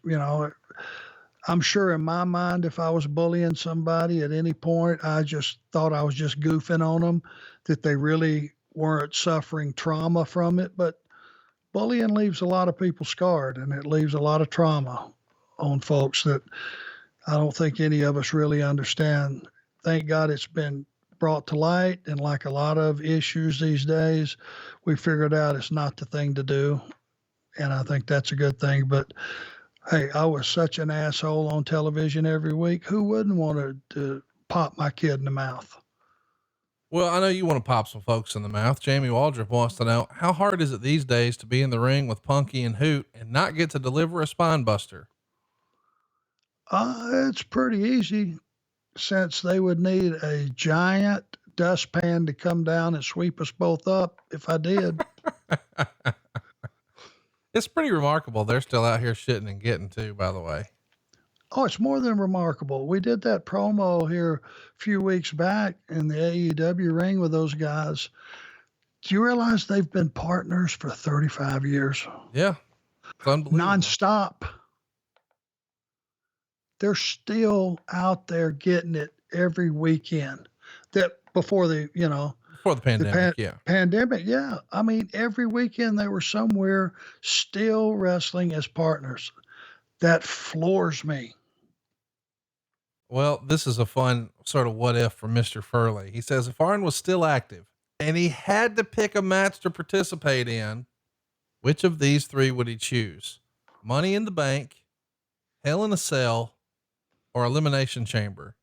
I'm sure in my mind, if I was bullying somebody at any point, I just thought I was just goofing on them, that they really weren't suffering trauma from it. But bullying leaves a lot of people scarred, and it leaves a lot of trauma on folks that I don't think any of us really understand. Thank God it's been brought to light, and like a lot of issues these days, we figured out it's not the thing to do, and I think that's a good thing. But hey, I was such an asshole on television every week. Who wouldn't want to pop my kid in the mouth? Well, I know you want to pop some folks in the mouth. Jamie Waldrop wants to know, how hard is it these days to be in the ring with Punky and Hoot and not get to deliver a spine buster? It's pretty easy, since they would need a giant dustpan to come down and sweep us both up if I did. It's pretty remarkable. They're still out here shitting and getting too, by the way. Oh, it's more than remarkable. We did that promo here a few weeks back in the AEW ring with those guys. Do you realize they've been partners for 35 years? Yeah. It's unbelievable. Nonstop. They're still out there getting it every weekend. That before the pandemic. Pandemic. Yeah. I mean, every weekend they were somewhere still wrestling as partners. That floors me. Well, this is a fun sort of what if for Mr. Furley. He says, if Arn was still active and he had to pick a match to participate in, which of these three would he choose? Money in the Bank, Hell in a Cell, or Elimination Chamber?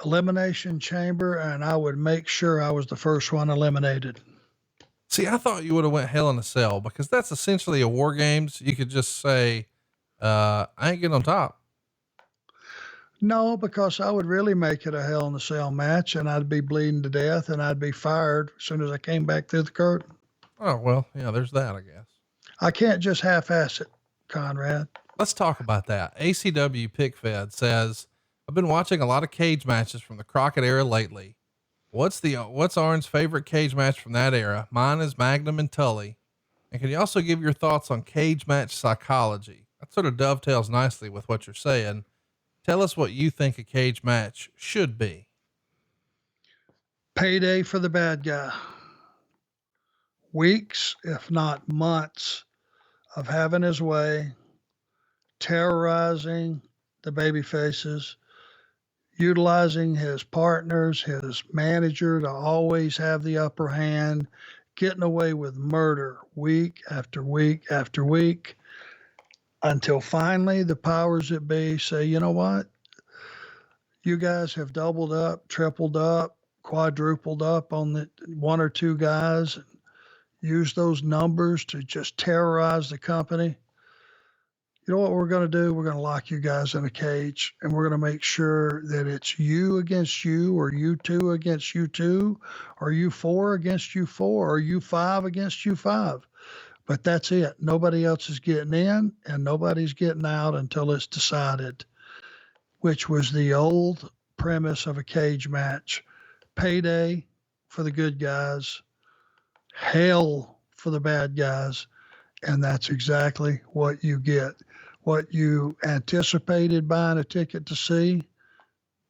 elimination chamber, and I would make sure I was the first one eliminated. See, I thought you would have went Hell in a Cell because that's essentially a war games. You could just say, I ain't getting on top. No, because I would really make it a Hell in a Cell match, and I'd be bleeding to death, and I'd be fired as soon as I came back through the curtain. Oh, well, yeah, there's that, I guess. I can't just half-ass it, Conrad. Let's talk about that. ACW PickFed says, I've been watching a lot of cage matches from the Crockett era lately. What's Arn's favorite cage match from that era? Mine is Magnum and Tully. And can you also give your thoughts on cage match psychology? That sort of dovetails nicely with what you're saying. Tell us what you think a cage match should be. Payday for the bad guy. Weeks, if not months, of having his way, terrorizing the baby faces, utilizing his partners, his manager to always have the upper hand, getting away with murder week after week after week, until finally the powers that be say, you know what? You guys have doubled up, tripled up, quadrupled up on the one or two guys, and use those numbers to just terrorize the company. You know what we're going to do? We're going to lock you guys in a cage, and we're going to make sure that it's you against you, or you two against you two, or you four against you four, or you five against you five. But that's it. Nobody else is getting in, and nobody's getting out until it's decided, which was the old premise of a cage match. Payday for the good guys, hell for the bad guys. And that's exactly what you get. What you anticipated buying a ticket to see,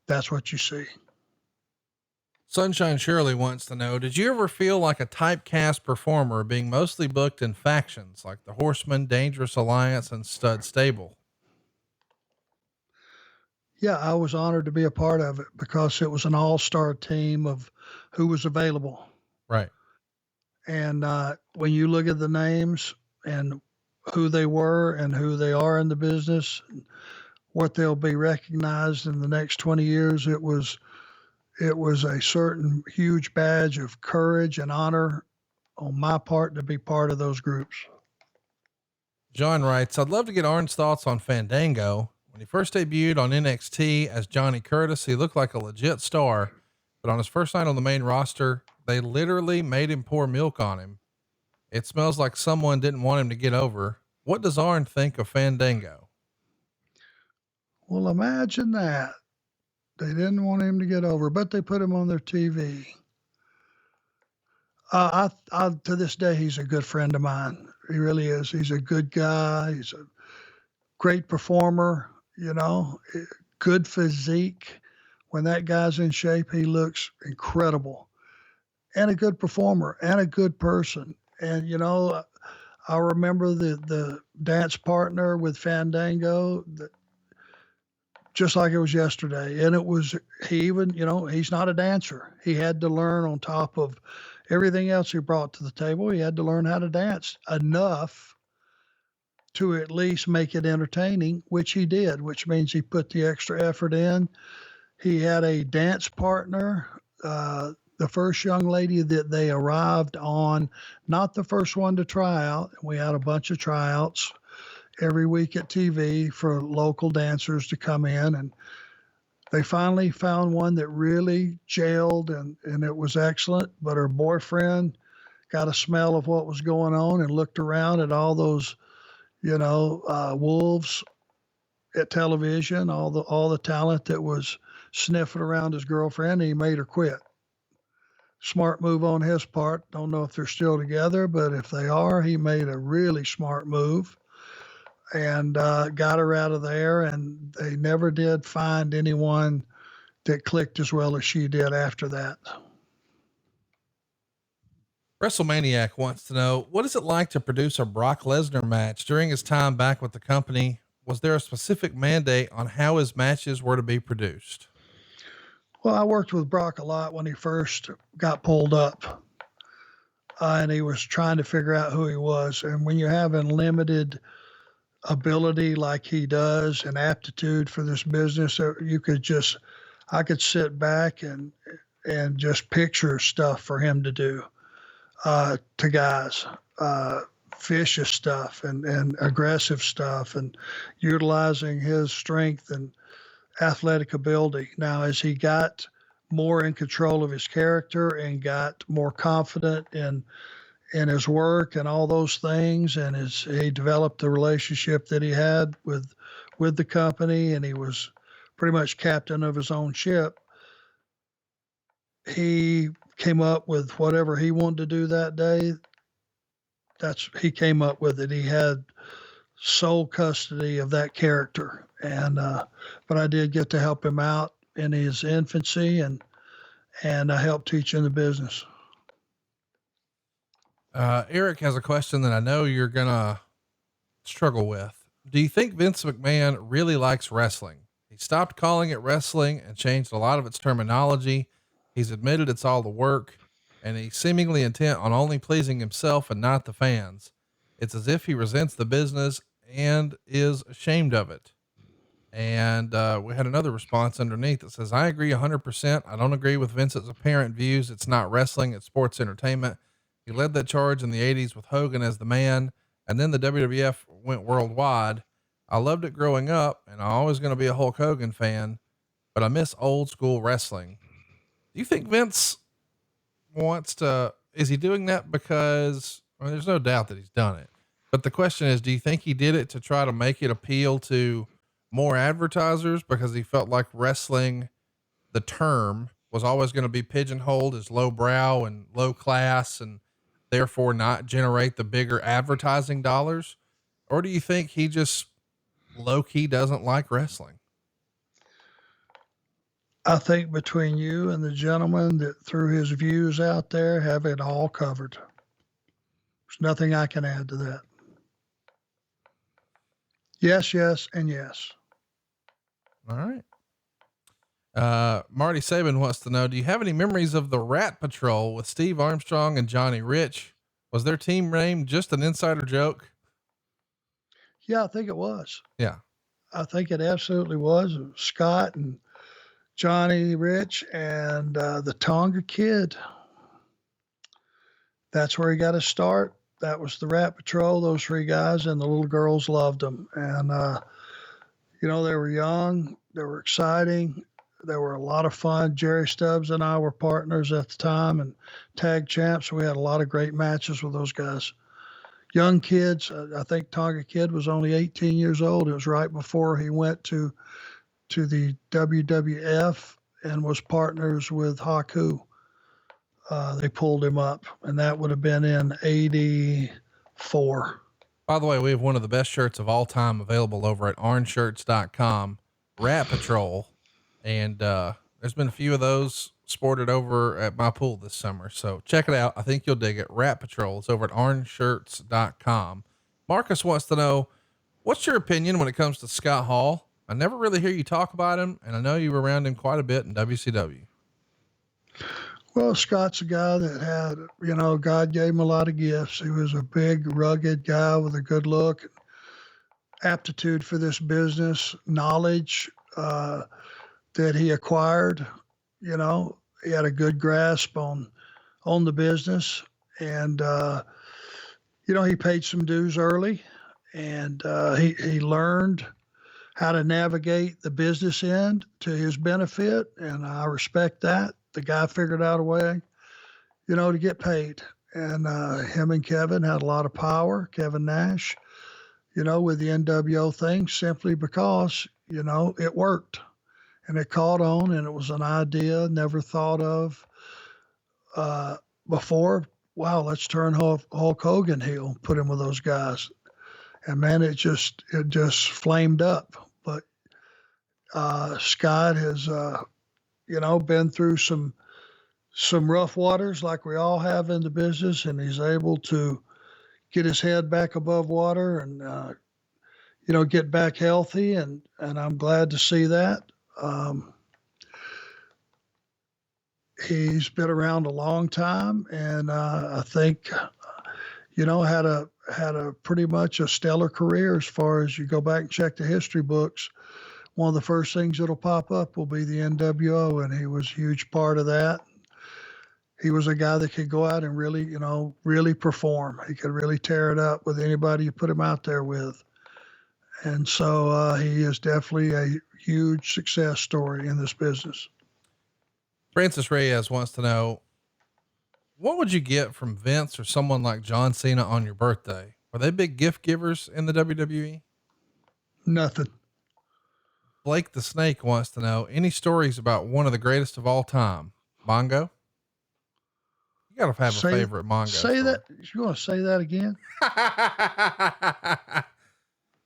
that's what you see. Sunshine Shirley wants to know, did you ever feel like a typecast performer being mostly booked in factions like the Horsemen, Dangerous Alliance, and Stud Stable? Yeah, I was honored to be a part of it because it was an all-star team of who was available. Right. And when you look at the names and who they were and who they are in the business, and what they'll be recognized in the next 20 years, it was a certain huge badge of courage and honor on my part to be part of those groups. John writes, I'd love to get Arn's thoughts on Fandango. When he first debuted on NXT as Johnny Curtis, he looked like a legit star, but on his first night on the main roster, they literally made him pour milk on him. It smells like someone didn't want him to get over. What does Arn think of Fandango? Well, imagine that. They didn't want him to get over, but they put him on their TV. To this day, he's a good friend of mine. He really is. He's a good guy. He's a great performer, good physique. When that guy's in shape, he looks incredible, and a good performer and a good person. And, I remember the dance partner with Fandango, just like it was yesterday. And he's not a dancer. He had to learn, on top of everything else he brought to the table, he had to learn how to dance enough to at least make it entertaining, which he did, which means he put the extra effort in. He had a dance partner, the first young lady that they arrived on, not the first one to try out. We had a bunch of tryouts every week at TV for local dancers to come in, and they finally found one that really gelled, and it was excellent. But her boyfriend got a smell of what was going on and looked around at all those, wolves at television, all the talent that was sniffing around his girlfriend, and he made her quit. Smart move on his part. Don't know if they're still together, but if they are, he made a really smart move and got her out of there. And they never did find anyone that clicked as well as she did after that. WrestleManiac wants to know, what is it like to produce a Brock Lesnar match during his time back with the company? Was there a specific mandate on how his matches were to be produced? Well, I worked with Brock a lot when he first got pulled up, and he was trying to figure out who he was. And when you have unlimited ability like he does and aptitude for this business, you could just, I could sit back and just picture stuff for him to do to guys, vicious stuff and aggressive stuff, and utilizing his strength and athletic ability. Now, as he got more in control of his character and got more confident in his work and all those things, and as he developed the relationship that he had with the company, and he was pretty much captain of his own ship, he came up with whatever he wanted to do that day. He came up with it. He had sole custody of that character, and but I did get to help him out in his infancy, and I helped teach him the business. Eric has a question that I know you're gonna struggle with. Do you think Vince McMahon really likes wrestling? He stopped calling it wrestling and changed a lot of its terminology. He's admitted it's all the work, and he's seemingly intent on only pleasing himself and not the fans. It's as if he resents the business and is ashamed of it. And we had another response underneath that says, I agree 100%. I don't agree with Vince's apparent views. It's not wrestling, it's sports entertainment. He led that charge in the 80s with Hogan as the man, and then the WWF went worldwide. I loved it growing up, and I'm always going to be a Hulk Hogan fan, but I miss old school wrestling. Do you think Vince is he doing that because, well, there's no doubt that he's done it, but the question is, do you think he did it to try to make it appeal to more advertisers because he felt like wrestling, the term, was always going to be pigeonholed as lowbrow and low class and therefore not generate the bigger advertising dollars? Or do you think he just low key doesn't like wrestling? I think between you and the gentleman that threw his views out there have it all covered. There's nothing I can add to that. Yes, yes, and yes. All right. Marty Saban wants to know, do you have any memories of the Rat Patrol with Steve Armstrong and Johnny Rich? Was their team name just an insider joke? Yeah, I think it was. Yeah. I think it absolutely was. It was Scott and Johnny Rich and the Tonga Kid. That's where he got his start. That was the Rat Patrol, those three guys, and the little girls loved them. And, they were young, they were exciting, they were a lot of fun. Jerry Stubbs and I were partners at the time and tag champs. We had a lot of great matches with those guys. Young kids. I think Tonga Kid was only 18 years old. It was right before he went to the WWF and was partners with Haku. They pulled him up, and that would have been in 84. By the way, we have one of the best shirts of all time available over at arnshirts.com, Rat Patrol. And, there's been a few of those sported over at my pool this summer. So check it out. I think you'll dig it. Rat Patrol. It's over at arnshirts.com. Marcus wants to know, what's your opinion when it comes to Scott Hall? I never really hear you talk about him, and I know you were around him quite a bit in WCW. Well, Scott's a guy that had, God gave him a lot of gifts. He was a big, rugged guy with a good look, aptitude for this business, knowledge that he acquired. He had a good grasp on the business, and he paid some dues early, and he learned how to navigate the business end to his benefit, and I respect that. The guy figured out a way, to get paid. And him and Kevin had a lot of power, Kevin Nash, with the NWO thing, simply because, it worked. And it caught on, and it was an idea never thought of before. Wow, let's turn Hulk Hogan heel, put him with those guys. And man, it just flamed up. But Scott has, been through some rough waters like we all have in the business, and he's able to get his head back above water and, get back healthy. And I'm glad to see that. He's been around a long time, and I think, had a pretty much a stellar career as far as you go back and check the history books. one of the first things that'll pop up will be the NWO, and he was a huge part of that. He was a guy that could go out and really, really perform. He could really tear it up with anybody you put him out there with. And so he is definitely a huge success story in this business. Francis Reyes wants to know, what would you get from Vince or someone like John Cena on your birthday? Are they big gift givers in the WWE? Nothing. Blake the Snake wants to know, any stories about one of the greatest of all time? Mongo? You gotta have a favorite Mongo Say story. that. You want to say that again?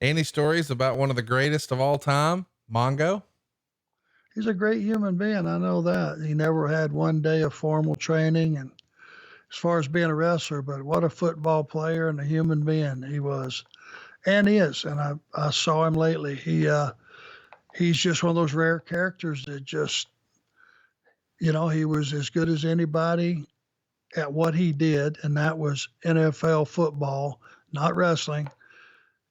Any stories about one of the greatest of all time? Mongo? He's a great human being. I know that. He never had one day of formal training, and as far as being a wrestler, but what a football player and a human being he was and is. And I saw him lately. He's just one of those rare characters that just, he was as good as anybody at what he did. And that was NFL football, not wrestling,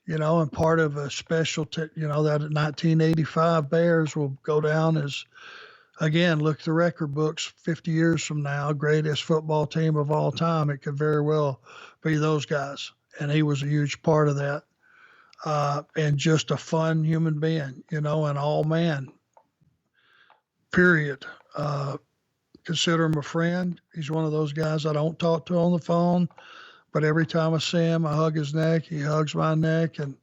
and part of a special, that 1985 Bears will go down as, again, look at the record books 50 years from now, greatest football team of all time. It could very well be those guys. And he was a huge part of that. And just a fun human being, an all man, period. Consider him a friend. He's one of those guys I don't talk to on the phone, but every time I see him, I hug his neck. He hugs my neck, and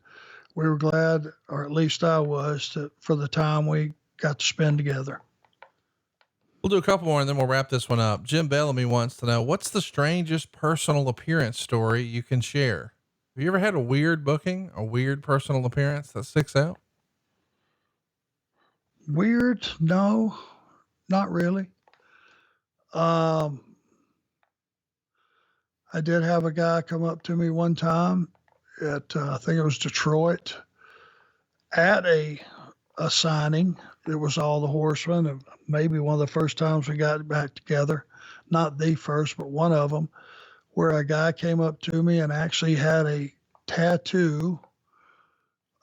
we were glad, or at least I was, for the time we got to spend together. We'll do a couple more and then we'll wrap this one up. Jim Bellamy wants to know, what's the strangest personal appearance story you can share? Have you ever had a weird booking, a weird personal appearance that sticks out? Weird? No, not really. I did have a guy come up to me one time at, I think it was Detroit, at a signing. It was all the Horsemen, and maybe one of the first times we got back together. Not the first, but one of them, where a guy came up to me and actually had a tattoo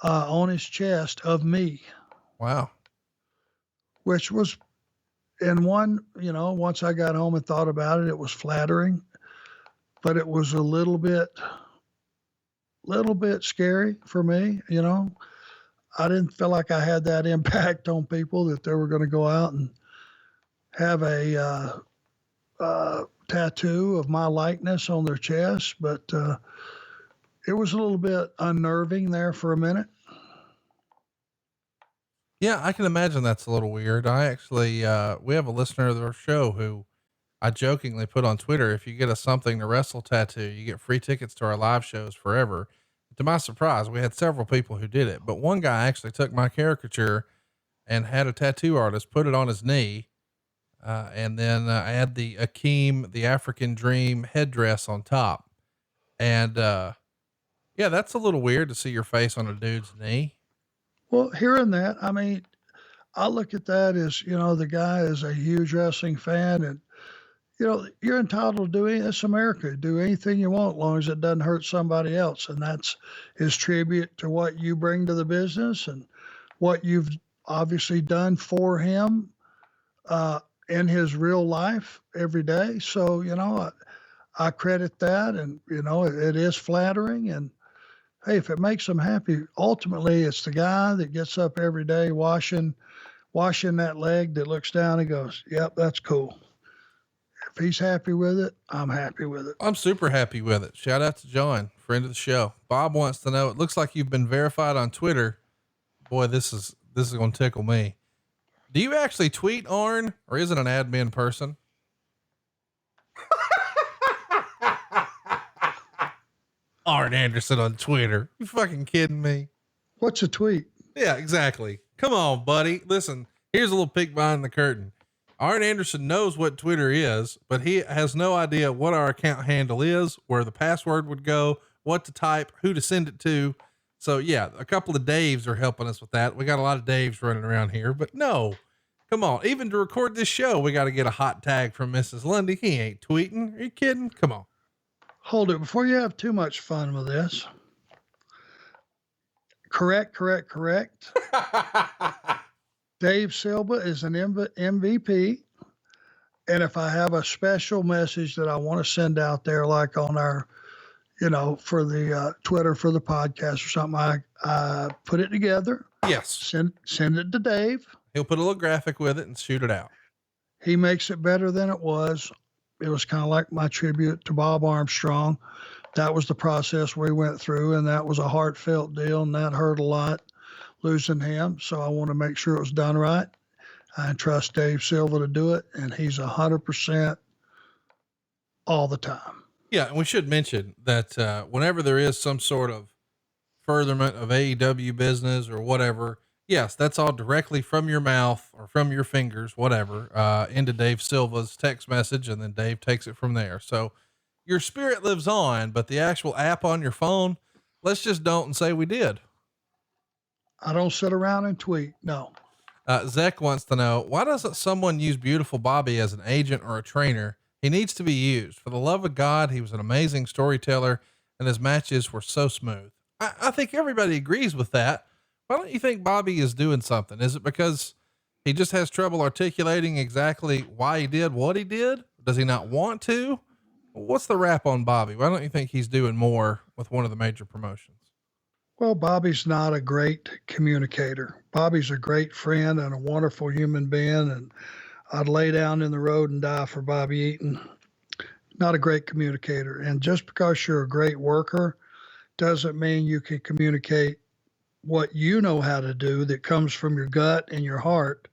on his chest of me. Wow. Which was, in one, once I got home and thought about it, it was flattering, but it was a little bit scary for me. I didn't feel like I had that impact on people that they were going to go out and have a tattoo of my likeness on their chest, but it was a little bit unnerving there for a minute. Yeah, I can imagine that's a little weird. I actually, we have a listener of our show who I jokingly put on Twitter, if you get a Something to Wrestle tattoo, you get free tickets to our live shows forever. To my surprise, we had several people who did it, but one guy actually took my caricature and had a tattoo artist put it on his knee. And then I had the Akeem, the African Dream headdress on top. And, yeah, that's a little weird to see your face on a dude's knee. Well, hearing that, I mean, I look at that as, the guy is a huge wrestling fan, and, you're entitled to do it's America. Do anything you want, as long as it doesn't hurt somebody else. And that's his tribute to what you bring to the business and what you've obviously done for him, in his real life every day. So, I credit that, and, it is flattering, and hey, if it makes him happy, ultimately it's the guy that gets up every day, washing that leg, that looks down and goes, yep, that's cool. If he's happy with it, I'm happy with it. I'm super happy with it. Shout out to John, friend of the show. Bob wants to know, it looks like you've been verified on Twitter. Boy, this is going to tickle me. Do you actually tweet, Arn, or is it an admin person? Arn Anderson on Twitter. You fucking kidding me? What's a tweet? Yeah, exactly. Come on, buddy. Listen, here's a little peek behind the curtain. Arn Anderson knows what Twitter is, but he has no idea what our account handle is, where the password would go, what to type, who to send it to. So yeah, a couple of Daves are helping us with that. We got a lot of Daves running around here, but no, come on. Even to record this show, we got to get a hot tag from Mrs. Lundy. He ain't tweeting. Are you kidding? Come on. Hold it before you have too much fun with this. Correct. Dave Silva is an MVP. And if I have a special message that I want to send out there, like on our, for the Twitter for the podcast or something, I put it together. Yes. Send it to Dave. He'll put a little graphic with it and shoot it out. He makes it better than it was. It was kind of like my tribute to Bob Armstrong. That was the process we went through, and that was a heartfelt deal, and that hurt a lot, losing him. So I want to make sure it was done right. I trust Dave Silva to do it, and he's 100% all the time. Yeah, and we should mention that whenever there is some sort of furtherment of AEW business or whatever, yes, that's all directly from your mouth or from your fingers, whatever, into Dave Silva's text message, and then Dave takes it from there. So your spirit lives on, but the actual app on your phone, let's just don't say we did. I don't sit around and tweet. No. Zach wants to know, why doesn't someone use Beautiful Bobby as an agent or a trainer? He needs to be used. For the love of God, he was an amazing storyteller, and his matches were so smooth. I think everybody agrees with that. Why don't you think Bobby is doing something? Is it because he just has trouble articulating exactly why he did what he did? Does he not want to? What's the rap on Bobby? Why don't you think he's doing more with one of the major promotions? Well, Bobby's not a great communicator. Bobby's a great friend and a wonderful human being, and I'd lay down in the road and die for Bobby Eaton. Not a great communicator. And just because you're a great worker doesn't mean you can communicate what you know how to do that comes from your gut and your heart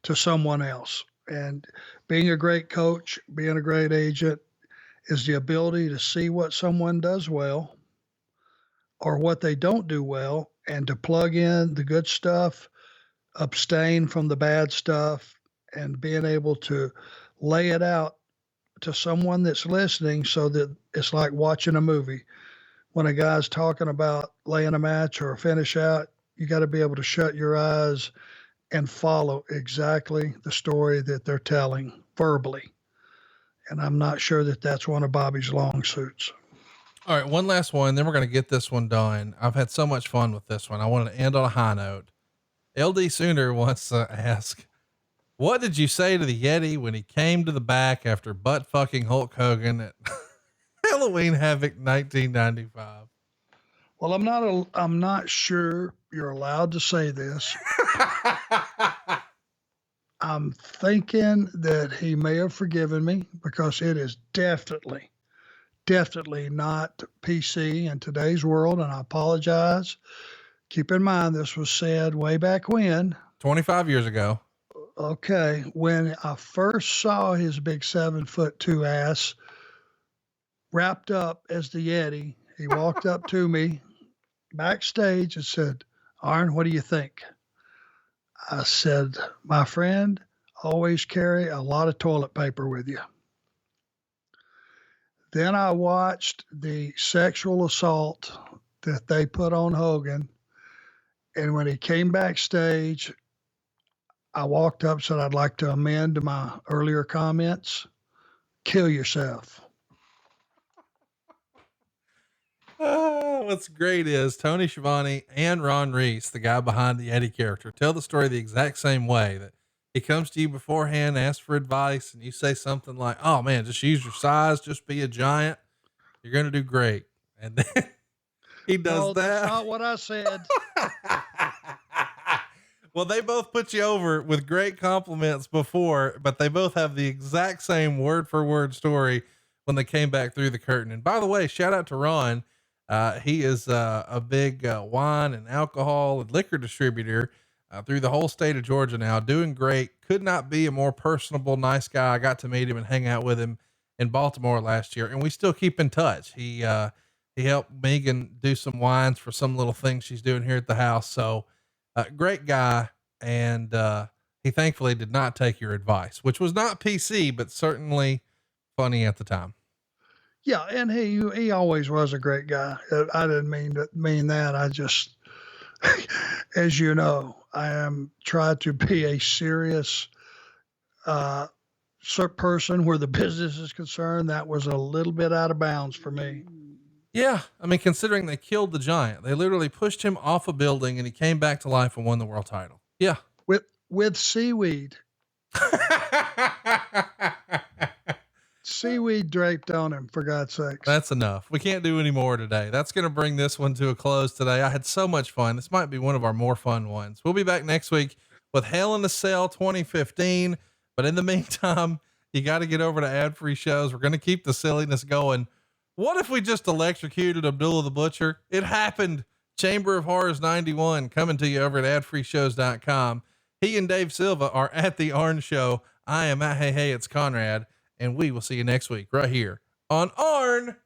to someone else. And being a great coach, being a great agent is the ability to see what someone does well or what they don't do well, and to plug in the good stuff, abstain from the bad stuff, and being able to lay it out to someone that's listening so that it's like watching a movie. When a guy's talking about laying a match or a finish out, you got to be able to shut your eyes and follow exactly the story that they're telling verbally. And I'm not sure that that's one of Bobby's long suits. All right, one last one, then we're going to get this one done. I've had so much fun with this one. I wanted to end on a high note. LD Sooner wants to ask, what did you say to the Yeti when he came to the back after butt fucking Hulk Hogan at Halloween Havoc 1995? Well, I'm not sure you're allowed to say this. I'm thinking that he may have forgiven me because it is definitely not PC in today's world. And I apologize. Keep in mind, this was said way back when. 25 years ago. Okay. When I first saw his big 7'2" ass wrapped up as the Yeti, he walked up to me backstage and said, Arn, what do you think? I said, my friend, always carry a lot of toilet paper with you. Then I watched the sexual assault that they put on Hogan. And when he came backstage, I walked up and said, I'd like to amend my earlier comments. Kill yourself. What's great is Tony Schiavone and Ron Reese, the guy behind the Eddie character, tell the story the exact same way, that he comes to you beforehand, asks for advice, and you say something like, oh man, just use your size, just be a giant. You're going to do great. And then he does that. That's not what I said. Well, they both put you over with great compliments before, but they both have the exact same word for word story when they came back through the curtain. And by the way, shout out to Ron. He is a big wine and alcohol and liquor distributor through the whole state of Georgia now, doing great. Could not be a more personable, nice guy. I got to meet him and hang out with him in Baltimore last year, and we still keep in touch. He helped Megan do some wines for some little thing she's doing here at the house. So great guy. And he thankfully did not take your advice, which was not PC, but certainly funny at the time. Yeah, and he always was a great guy. I didn't mean that. I just, as you know, I am trying to be a serious person where the business is concerned. That was a little bit out of bounds for me. Yeah. I mean, considering they killed the giant, they literally pushed him off a building and he came back to life and won the world title. Yeah. With seaweed. Seaweed draped on him, for God's sakes. That's enough. We can't do any more today. That's going to bring this one to a close today. I had so much fun. This might be one of our more fun ones. We'll be back next week with Hell in a Cell 2015. But in the meantime, you got to get over to ad-free shows. We're going to keep the silliness going. What if we just electrocuted Abdullah the Butcher? It happened. Chamber of Horrors 91 coming to you over at adfreeshows.com. He and Dave Silva are at the Arn Show. I am at Hey, it's Conrad. And we will see you next week right here on Arn.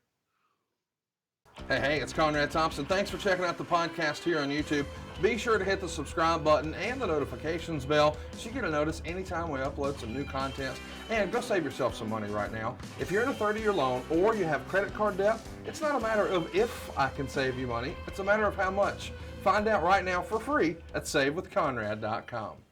Hey, it's Conrad Thompson. Thanks for checking out the podcast here on YouTube. Be sure to hit the subscribe button and the notifications bell so you get a notice anytime we upload some new content. And go save yourself some money right now. If you're in a 30-year loan or you have credit card debt, it's not a matter of if I can save you money. It's a matter of how much. Find out right now for free at SaveWithConrad.com.